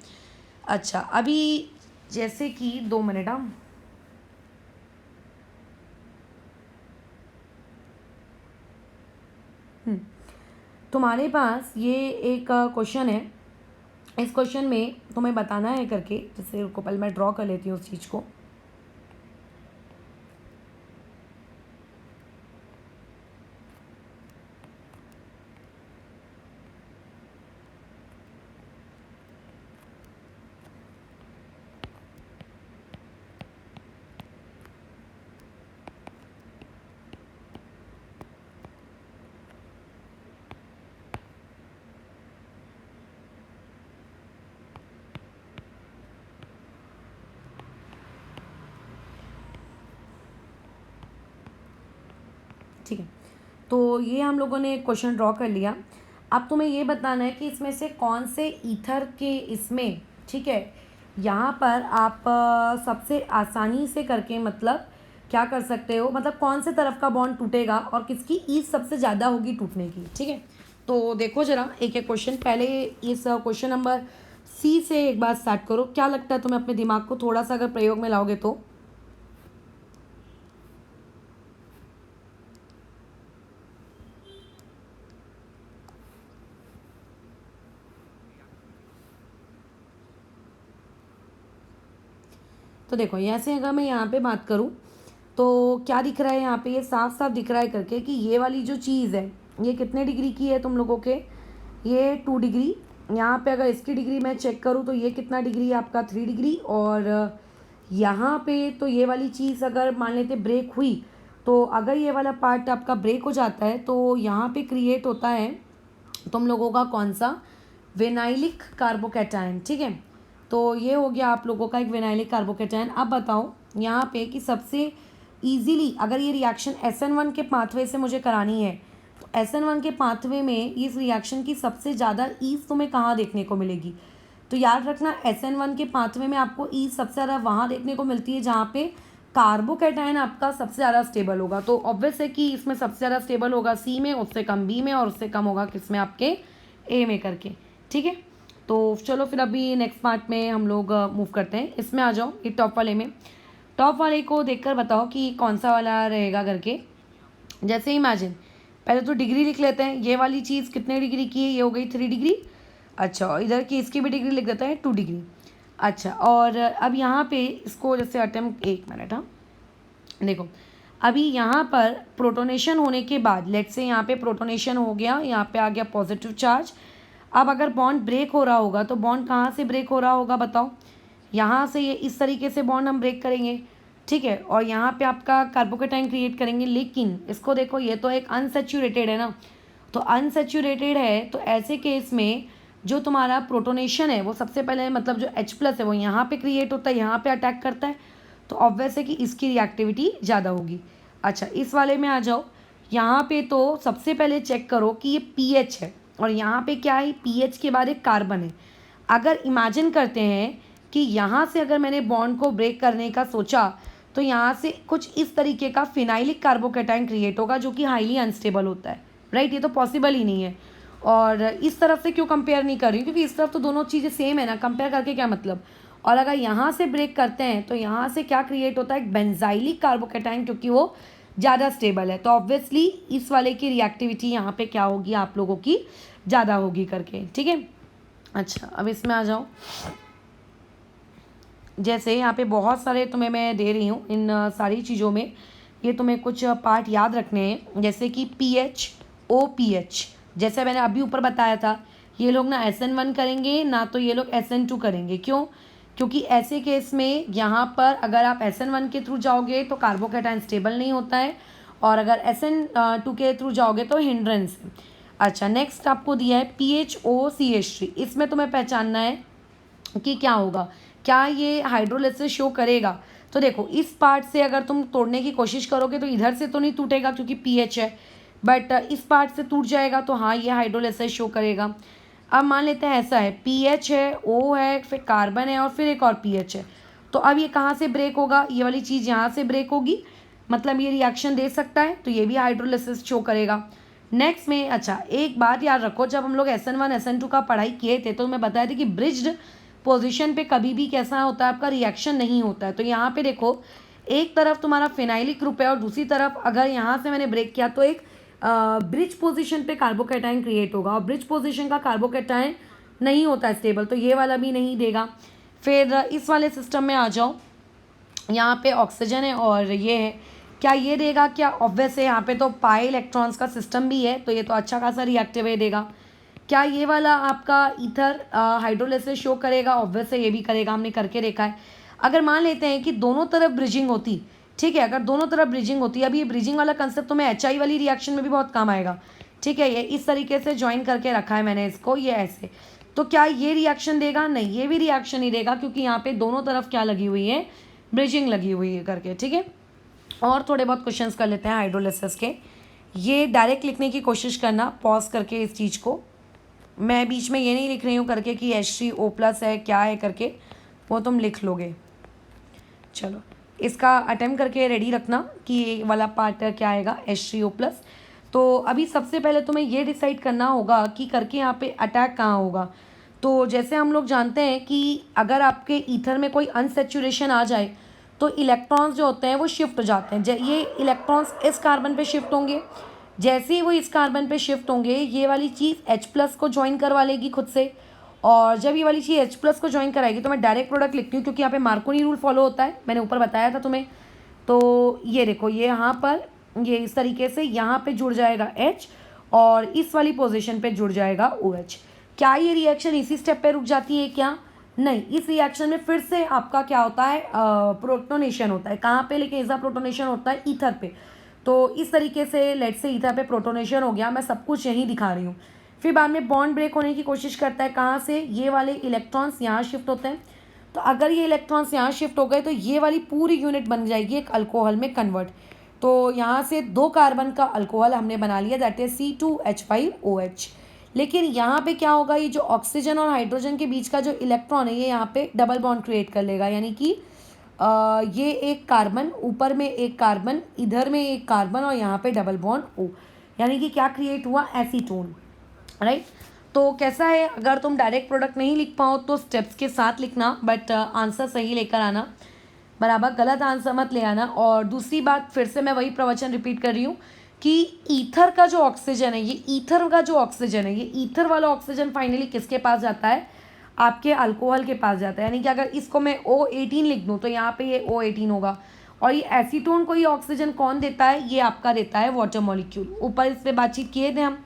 अच्छा, अभी जैसे कि 2 मिनट, हम तुम्हारे पास ये एक क्वेश्चन है, इस क्वेश्चन में तुम्हें बताना है करके, जैसे रुको पहले मैं ड्रॉ कर लेती हूँ उस चीज़ को। ठीक है, तो ये हम लोगों ने क्वेश्चन ड्रॉ कर लिया। अब तुम्हें ये बताना है कि इसमें से कौन से ईथर के इसमें, ठीक है, यहाँ पर आप सबसे आसानी से करके मतलब क्या कर सकते हो, मतलब कौन से तरफ का बॉन्ड टूटेगा और किसकी ईज सबसे ज़्यादा होगी टूटने की। ठीक है, तो देखो जरा एक एक क्वेश्चन, पहले इस क्वेश्चन नंबर सी से एक बार स्टार्ट करो। क्या लगता है तुम्हें अपने दिमाग को थोड़ा सा अगर प्रयोग में लाओगे तो? तो देखो ऐसे अगर मैं यहाँ पे बात करूँ तो क्या दिख रहा है यहाँ पे, ये साफ साफ दिख रहा है करके कि ये वाली जो चीज़ है ये कितने डिग्री की है तुम लोगों के, ये 2 डिग्री। यहाँ पे अगर इसकी डिग्री मैं चेक करूँ तो ये कितना डिग्री है आपका, 3 डिग्री। और यहाँ पे तो ये वाली चीज़ अगर मान लेते ब्रेक हुई तो अगर ये वाला पार्ट आपका ब्रेक हो जाता है तो यहाँ पे क्रिएट होता है तुम लोगों का कौन सा, विनाइलिक कार्बोकैटायन। ठीक है, तो ये हो गया आप लोगों का एक विनाइलिक कार्बोकैटायन। अब बताओ यहाँ पे कि सबसे ईजीली अगर ये रिएक्शन SN1 के पाथवे से मुझे करानी है तो SN1 के पाथवे में इस रिएक्शन की सबसे ज़्यादा ईज तुम्हें कहाँ देखने को मिलेगी? तो याद रखना SN1 के पाथवे में आपको ईज सबसे ज़्यादा वहाँ देखने को मिलती है जहाँ पे कार्बोकैटायन आपका सबसे ज़्यादा स्टेबल होगा। तो ऑब्वियस है कि इसमें सबसे ज़्यादा स्टेबल होगा सी में, उससे कम बी में, और उससे कम होगा किसमें, आपके ए में करके। ठीक है, तो चलो फिर अभी नेक्स्ट पार्ट में हम लोग मूव करते हैं। इसमें आ जाओ, ये टॉप वाले में, टॉप वाले को देखकर बताओ कि कौन सा वाला रहेगा करके। जैसे इमेजिन, पहले तो डिग्री लिख लेते हैं। ये वाली चीज़ कितने डिग्री की है, ये हो गई 3 डिग्री। अच्छा, और इधर की इसकी भी डिग्री लिख देते हैं 2 डिग्री। अच्छा, और अब यहाँ पे इसको जैसे अटेम्प्ट, 1 मिनट, हाँ देखो अभी यहाँ पर प्रोटोनेशन होने के बाद, लेट्स से यहाँ पे प्रोटोनेशन हो गया, यहाँ पे आ गया पॉजिटिव चार्ज। अब अगर बॉन्ड ब्रेक हो रहा होगा तो बॉन्ड कहाँ से ब्रेक हो रहा होगा बताओ? यहाँ से, ये इस तरीके से बॉन्ड हम ब्रेक करेंगे। ठीक है, और यहाँ पे आपका कार्बोकैटायन क्रिएट करेंगे। लेकिन इसको देखो, ये तो एक अनसेचुरेटेड है ना, तो अनसेचुरेटेड है तो ऐसे केस में जो तुम्हारा प्रोटोनेशन है वो सबसे पहले, मतलब जो H+ है वो यहाँ पे क्रिएट होता है, यहाँ पे अटैक करता है, तो ऑब्वियस है कि इसकी रिएक्टिविटी ज़्यादा होगी। अच्छा, इस वाले में आ जाओ। यहाँ पे तो सबसे पहले चेक करो कि ये pH है, और यहाँ पे क्या है, pH के बाद एक कार्बन है। अगर इमेजिन करते हैं कि यहाँ से अगर मैंने बॉन्ड को ब्रेक करने का सोचा तो यहाँ से कुछ इस तरीके का फिनाइलिक कार्बोकैटायन क्रिएट होगा जो कि हाईली अनस्टेबल होता है, राइट? ये तो पॉसिबल ही नहीं है। और इस तरफ से क्यों कंपेयर नहीं कर रही हूँ, क्योंकि इस तरफ तो दोनों चीज़ें सेम है ना, कंपेयर करके क्या मतलब। और अगर यहाँ से ब्रेक करते हैं तो यहाँ से क्या क्रिएट होता है, एक बेंजाइलिक कार्बोकैटायन, क्योंकि वो ज़्यादा स्टेबल है। तो ऑब्वियसली इस वाले की रिएक्टिविटी यहाँ पे क्या होगी, आप लोगों की ज़्यादा होगी करके। ठीक है, अच्छा अब इसमें आ जाओ। जैसे यहाँ पे बहुत सारे तुम्हें मैं दे रही हूँ, इन सारी चीज़ों में ये तुम्हें कुछ पार्ट याद रखने हैं, जैसे कि pH, OPH। जैसे मैंने अभी ऊपर बताया था, ये लोग ना SN1 करेंगे ना तो ये लोग SN2 करेंगे। क्यों? क्योंकि ऐसे केस में यहाँ पर अगर आप SN1 के थ्रू जाओगे तो कार्बोकैटायन स्टेबल नहीं होता है, और अगर SN2 के थ्रू जाओगे तो हिंड्रेंस है। अच्छा, नेक्स्ट आपको दिया है PHOCH3। इसमें तुम्हें पहचानना है कि क्या होगा, क्या ये हाइड्रोलिसिस शो करेगा। तो देखो इस पार्ट से अगर तुम तोड़ने की कोशिश करोगे तो इधर से तो नहीं टूटेगा क्योंकि pH है, बट इस पार्ट से टूट जाएगा तो हाँ ये हाइड्रोलिसिस शो करेगा। अब मान लेते हैं ऐसा है, pH है, O है, फिर कार्बन है और फिर एक और pH है। तो अब ये कहाँ से ब्रेक होगा, ये वाली चीज़ यहाँ से ब्रेक होगी, मतलब ये रिएक्शन दे सकता है, तो ये भी हाइड्रोलिसिस शो करेगा। नेक्स्ट में, अच्छा एक बात याद रखो, जब हम लोग SN1 SN2 का पढ़ाई किए थे तो मैं बताया था कि ब्रिज्ड पोजीशन पे कभी भी कैसा होता है, आपका रिएक्शन नहीं होता है। तो यहाँ पे देखो, एक तरफ तुम्हारा फिनाइलिक ग्रुप है और दूसरी तरफ अगर यहाँ से मैंने ब्रेक किया तो एक ब्रिज पोजीशन पे कार्बोकैटायन क्रिएट होगा, और ब्रिज पोजीशन का कार्बोकैटायन नहीं होता है स्टेबल, तो ये वाला भी नहीं देगा। फिर इस वाले सिस्टम में आ जाओ, यहाँ पे ऑक्सीजन है और ये है, क्या ये देगा? क्या ऑब्वियस है, यहाँ पे तो पाई इलेक्ट्रॉन्स का सिस्टम भी है, तो ये तो अच्छा खासा रिएक्टिव है देगा। क्या ये वाला आपका ईथर हाइड्रोलिसिस शो करेगा? ऑब्वियस है ये भी करेगा, हमने करके देखा है। अगर मान लेते हैं कि दोनों तरफ ब्रिजिंग होती, ठीक है, अगर दोनों तरफ ब्रिजिंग होती, अभी ये ब्रिजिंग वाला कंसेप्ट तुम्हें HI वाली रिएक्शन में भी बहुत काम आएगा। ठीक है, ये इस तरीके से ज्वाइन करके रखा है मैंने इसको, ये ऐसे। तो क्या ये रिएक्शन देगा? नहीं, ये भी रिएक्शन नहीं देगा, क्योंकि यहाँ पे दोनों तरफ क्या लगी हुई है, ब्रिजिंग लगी हुई है करके। ठीक है, और थोड़े बहुत क्वेश्चंस कर लेते हैं हाइड्रोलिसिस के। ये डायरेक्ट लिखने की कोशिश करना, पॉज करके इस चीज़ को, मैं बीच में ये नहीं लिख रही हूँ करके कि H3O+ है क्या है करके, वो तुम लिख लोगे। चलो इसका अटेम्प्ट करके रेडी रखना कि ये वाला पार्ट क्या आएगा, H3O+। तो अभी सबसे पहले तुम्हें ये डिसाइड करना होगा कि करके यहाँ पे अटैक कहाँ होगा। तो जैसे हम लोग जानते हैं कि अगर आपके ईथर में कोई अनसेचुरेशन आ जाए तो इलेक्ट्रॉन्स जो होते हैं वो शिफ्ट हो जाते हैं। ये इलेक्ट्रॉन्स इस कार्बन पे शिफ्ट होंगे, जैसे ही वो इस कार्बन पे शिफ्ट होंगे ये वाली चीज़ H+ को ज्वाइन करवा लेगी खुद से, और जब ये वाली चीज़ H+ को ज्वाइन कराएगी तो मैं डायरेक्ट प्रोडक्ट लिखती हूँ क्योंकि यहाँ पे मार्कोनी रूल फॉलो होता है, मैंने ऊपर बताया था तुम्हें। तो ये देखो, ये यहाँ पर ये इस तरीके से यहाँ पे जुड़ जाएगा H और इस वाली पोजीशन पे जुड़ जाएगा OH। क्या ये रिएक्शन इसी स्टेप पे रुक जाती है क्या? नहीं, इस रिएक्शन में फिर से आपका क्या होता है, प्रोटोनेशन होता है। कहाँ पे? लेकिन इसका प्रोटोनेशन होता है ईथर पे। तो इस तरीके से लेट से ईथर पे प्रोटोनेशन हो गया, मैं सब कुछ यहीं दिखा रही हूँ। फिर बाद में बॉन्ड ब्रेक होने की कोशिश करता है, कहाँ से? ये वाले इलेक्ट्रॉन्स यहाँ शिफ्ट होते हैं। तो अगर ये इलेक्ट्रॉन्स यहाँ शिफ्ट हो गए तो ये वाली पूरी यूनिट बन जाएगी एक अल्कोहल में कन्वर्ट। तो यहाँ से 2 कार्बन का अल्कोहल हमने बना लिया, दैट इज C2H5OH। लेकिन यहाँ पे क्या होगा, ये जो ऑक्सीजन और हाइड्रोजन के बीच का जो इलेक्ट्रॉन है ये यहाँ पे डबल बॉन्ड क्रिएट कर लेगा, यानी कि ये एक कार्बन, ऊपर में एक कार्बन, इधर में एक कार्बन और यहाँ पे डबल बॉन्ड O, यानी कि क्या क्रिएट हुआ? Acetone, right. तो कैसा है, अगर तुम डायरेक्ट प्रोडक्ट नहीं लिख पाओ तो स्टेप्स के साथ लिखना, बट आंसर सही लेकर आना, बराबर, गलत आंसर मत ले आना। और दूसरी बात, फिर से मैं वही प्रवचन रिपीट कर रही हूँ कि ईथर का जो ऑक्सीजन है, ये ईथर का जो ऑक्सीजन है, ये ईथर वाला ऑक्सीजन फाइनली किसके पास जाता है? आपके अल्कोहल के पास जाता है। यानी कि अगर इसको मैं O18 लिख दूँ तो यहाँ पे ये O18 होगा। और ये एसीटोन को ये ऑक्सीजन कौन देता है? ये आपका देता है वाटर मॉलिक्यूल। ऊपर इस पर बातचीत किए थे हम,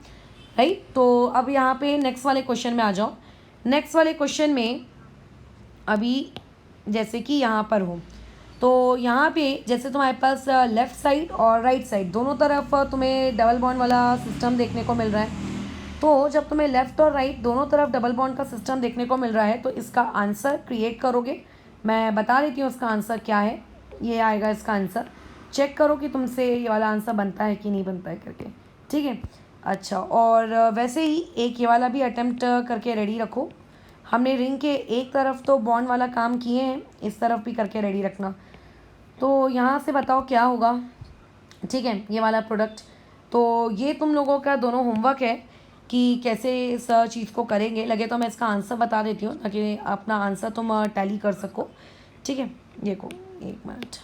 राइट। तो अब यहाँ पे नेक्स्ट वाले क्वेश्चन में आ जाओ। नेक्स्ट वाले क्वेश्चन में अभी जैसे कि यहाँ पर हो, तो यहाँ पे जैसे तुम्हारे पास लेफ़्ट साइड और राइट साइड दोनों तरफ तुम्हें डबल बॉन्ड वाला सिस्टम देखने को मिल रहा है। तो जब तुम्हें लेफ़्ट और राइट दोनों तरफ डबल बॉन्ड का सिस्टम देखने को मिल रहा है तो इसका आंसर क्रिएट करोगे। मैं बता देती हूँ इसका आंसर क्या है, ये आएगा इसका आंसर। चेक करो कि तुमसे ये वाला आंसर बनता है कि नहीं बनता है करके, ठीक है। अच्छा, और वैसे ही एक ये वाला भी अटेम्प्ट करके रेडी रखो। हमने रिंग के एक तरफ तो बॉन्ड वाला काम किए हैं, इस तरफ भी करके रेडी रखना। तो यहाँ से बताओ क्या होगा, ठीक है, ये वाला प्रोडक्ट। तो ये तुम लोगों का दोनों होमवर्क है कि कैसे इस चीज़ को करेंगे। लगे तो मैं इसका आंसर बता देती हूँ ताकि अपना आंसर तुम टैली कर सको, ठीक है। देखो, एक मिनट।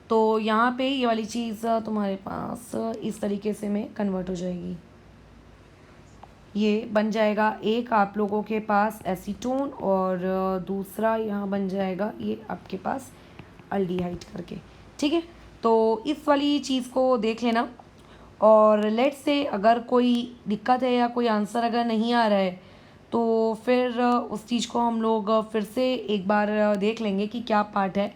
तो यहाँ पे ये वाली चीज़ तुम्हारे पास इस तरीके से में कन्वर्ट हो जाएगी, ये बन जाएगा एक आप लोगों के पास एसीटोन और दूसरा यहाँ बन जाएगा ये आपके पास अल्डिहाइड करके, ठीक है। तो इस वाली चीज़ को देख लेना, और लेट से अगर कोई दिक्कत है या कोई आंसर अगर नहीं आ रहा है तो फिर उस चीज़ को हम लोग फिर से एक बार देख लेंगे कि क्या पार्ट है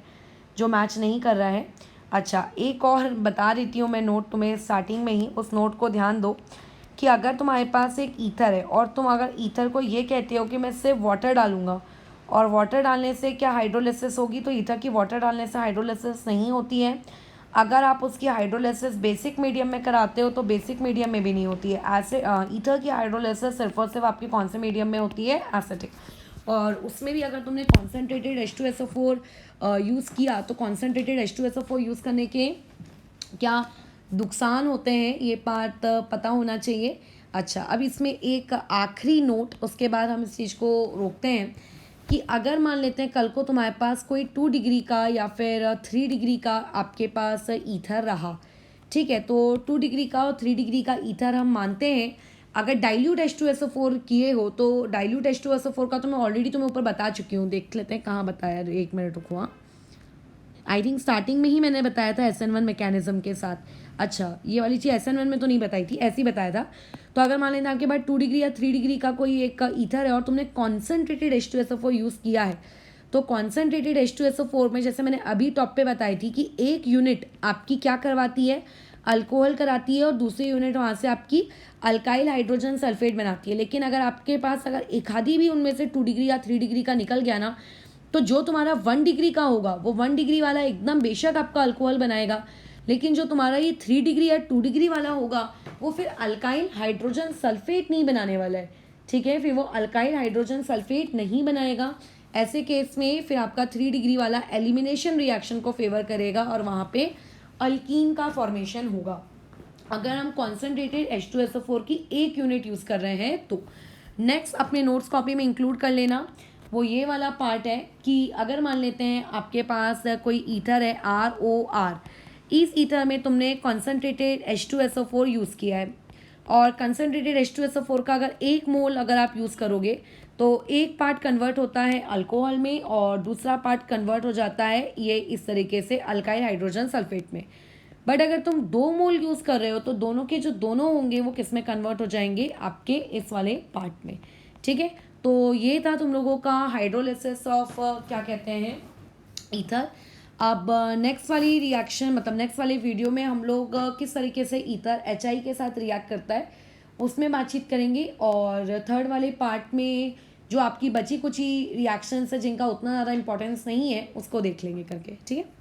जो मैच नहीं कर रहा है। अच्छा, एक और बता देती हूँ मैं नोट तुम्हें स्टार्टिंग में ही, उस नोट को ध्यान दो कि अगर तुम्हारे पास एक ईथर है और तुम अगर ईथर को ये कहते हो कि मैं सिर्फ वाटर डालूंगा और वाटर डालने से क्या हाइड्रोलिसिस होगी, तो ईथर की वाटर डालने से हाइड्रोलिसिस नहीं होती है। अगर आप उसकी हाइड्रोलिसिस बेसिक मीडियम में कराते हो तो बेसिक मीडियम में भी नहीं होती है। ऐसे ईथर की हाइड्रोलिसिस सिर्फ और सिर्फ आपकी कौन से मीडियम में होती है? एसिटिक। और उसमें भी अगर तुमने कॉन्सेंट्रेटेड H2SO4 यूज़ किया तो कॉन्सेंट्रेटेड H2SO4 यूज़ करने के क्या नुकसान होते हैं ये पार्ट पता होना चाहिए। अच्छा, अब इसमें एक आखिरी नोट, उसके बाद हम इस चीज़ को रोकते हैं कि अगर मान लेते हैं कल को तुम्हारे पास कोई 2 डिग्री का या फिर 3 डिग्री का आपके पास ईथर रहा, ठीक है, तो 2 डिग्री का और 3 डिग्री का ईथर हम मानते हैं। अगर डाइल्यूट H2SO4 किए हो तो डाइल्यूट H2SO4 का तो मैं ऑलरेडी तुम्हें ऊपर बता चुकी हूँ, देख लेते हैं कहाँ बताया, एक मिनट रुको। हाँ, आई थिंक स्टार्टिंग में ही मैंने बताया था SN1 मैकेनिज्म के साथ। अच्छा, ये वाली चीज़ SN1 में तो नहीं बताई थी, ऐसे ही बताया था। तो अगर मान लेना आपके पास 2 डिग्री या 3 डिग्री का कोई एक ईथर है और तुमने कॉन्सेंट्रेटेड H2SO4 यूज़ किया है, तो कॉन्सेंट्रेटेड H2SO4 में जैसे मैंने अभी टॉप पे बताई थी कि एक यूनिट आपकी क्या करवाती है, अल्कोहल कराती है, और दूसरी यूनिट वहाँ से आपकी अल्काइल हाइड्रोजन सल्फेट बनाती है। लेकिन अगर आपके पास अगर एक आधी भी उनमें से 2 डिग्री या 3 डिग्री का निकल गया ना, तो जो तुम्हारा 1 डिग्री का होगा वो 1 डिग्री वाला एकदम बेशक आपका अल्कोहल बनाएगा, लेकिन जो तुम्हारा ये 3 डिग्री या 2 डिग्री वाला होगा वो फिर अल्काइल हाइड्रोजन सल्फेट नहीं बनाने वाला है, ठीक है। फिर वो अल्काइल हाइड्रोजन सल्फेट नहीं बनाएगा। ऐसे केस में फिर आपका 3 डिग्री वाला एलिमिनेशन रिएक्शन को फेवर करेगा और वहाँ पे अल्कीन का फॉर्मेशन होगा। अगर हम कॉन्सेंट्रेटेड H2SO4 की एक यूनिट यूज़ कर रहे हैं तो नेक्स्ट अपने नोट्स कॉपी में इंक्लूड कर लेना। वो ये वाला पार्ट है कि अगर मान लेते हैं आपके पास कोई ईथर है ROR, इस ईथर में तुमने कॉन्सेंट्रेटेड H2SO4 यूज़ किया है और कंसनट्रेटेड H2SO4 का अगर 1 मोल अगर आप यूज़ करोगे तो एक पार्ट कन्वर्ट होता है अल्कोहल में और दूसरा पार्ट कन्वर्ट हो जाता है ये इस तरीके से अल्काइल हाइड्रोजन सल्फेट में। बट अगर तुम 2 मोल यूज़ कर रहे हो तो दोनों के जो दोनों होंगे वो किस में कन्वर्ट हो जाएंगे, आपके इस वाले पार्ट में। ठीक है, तो ये था तुम लोगों का हाइड्रोलिसिस ऑफ क्या कहते हैं, ईथर। अब नेक्स्ट वाली रिएक्शन मतलब नेक्स्ट वाली वीडियो में हम लोग किस तरीके से ईथर HI के साथ रिएक्ट करता है उसमें बातचीत करेंगे। और थर्ड वाले पार्ट में जो आपकी बची कुछ ही रिएक्शंस है जिनका उतना ज़्यादा इंपॉर्टेंस नहीं है उसको देख लेंगे करके। ठीक है।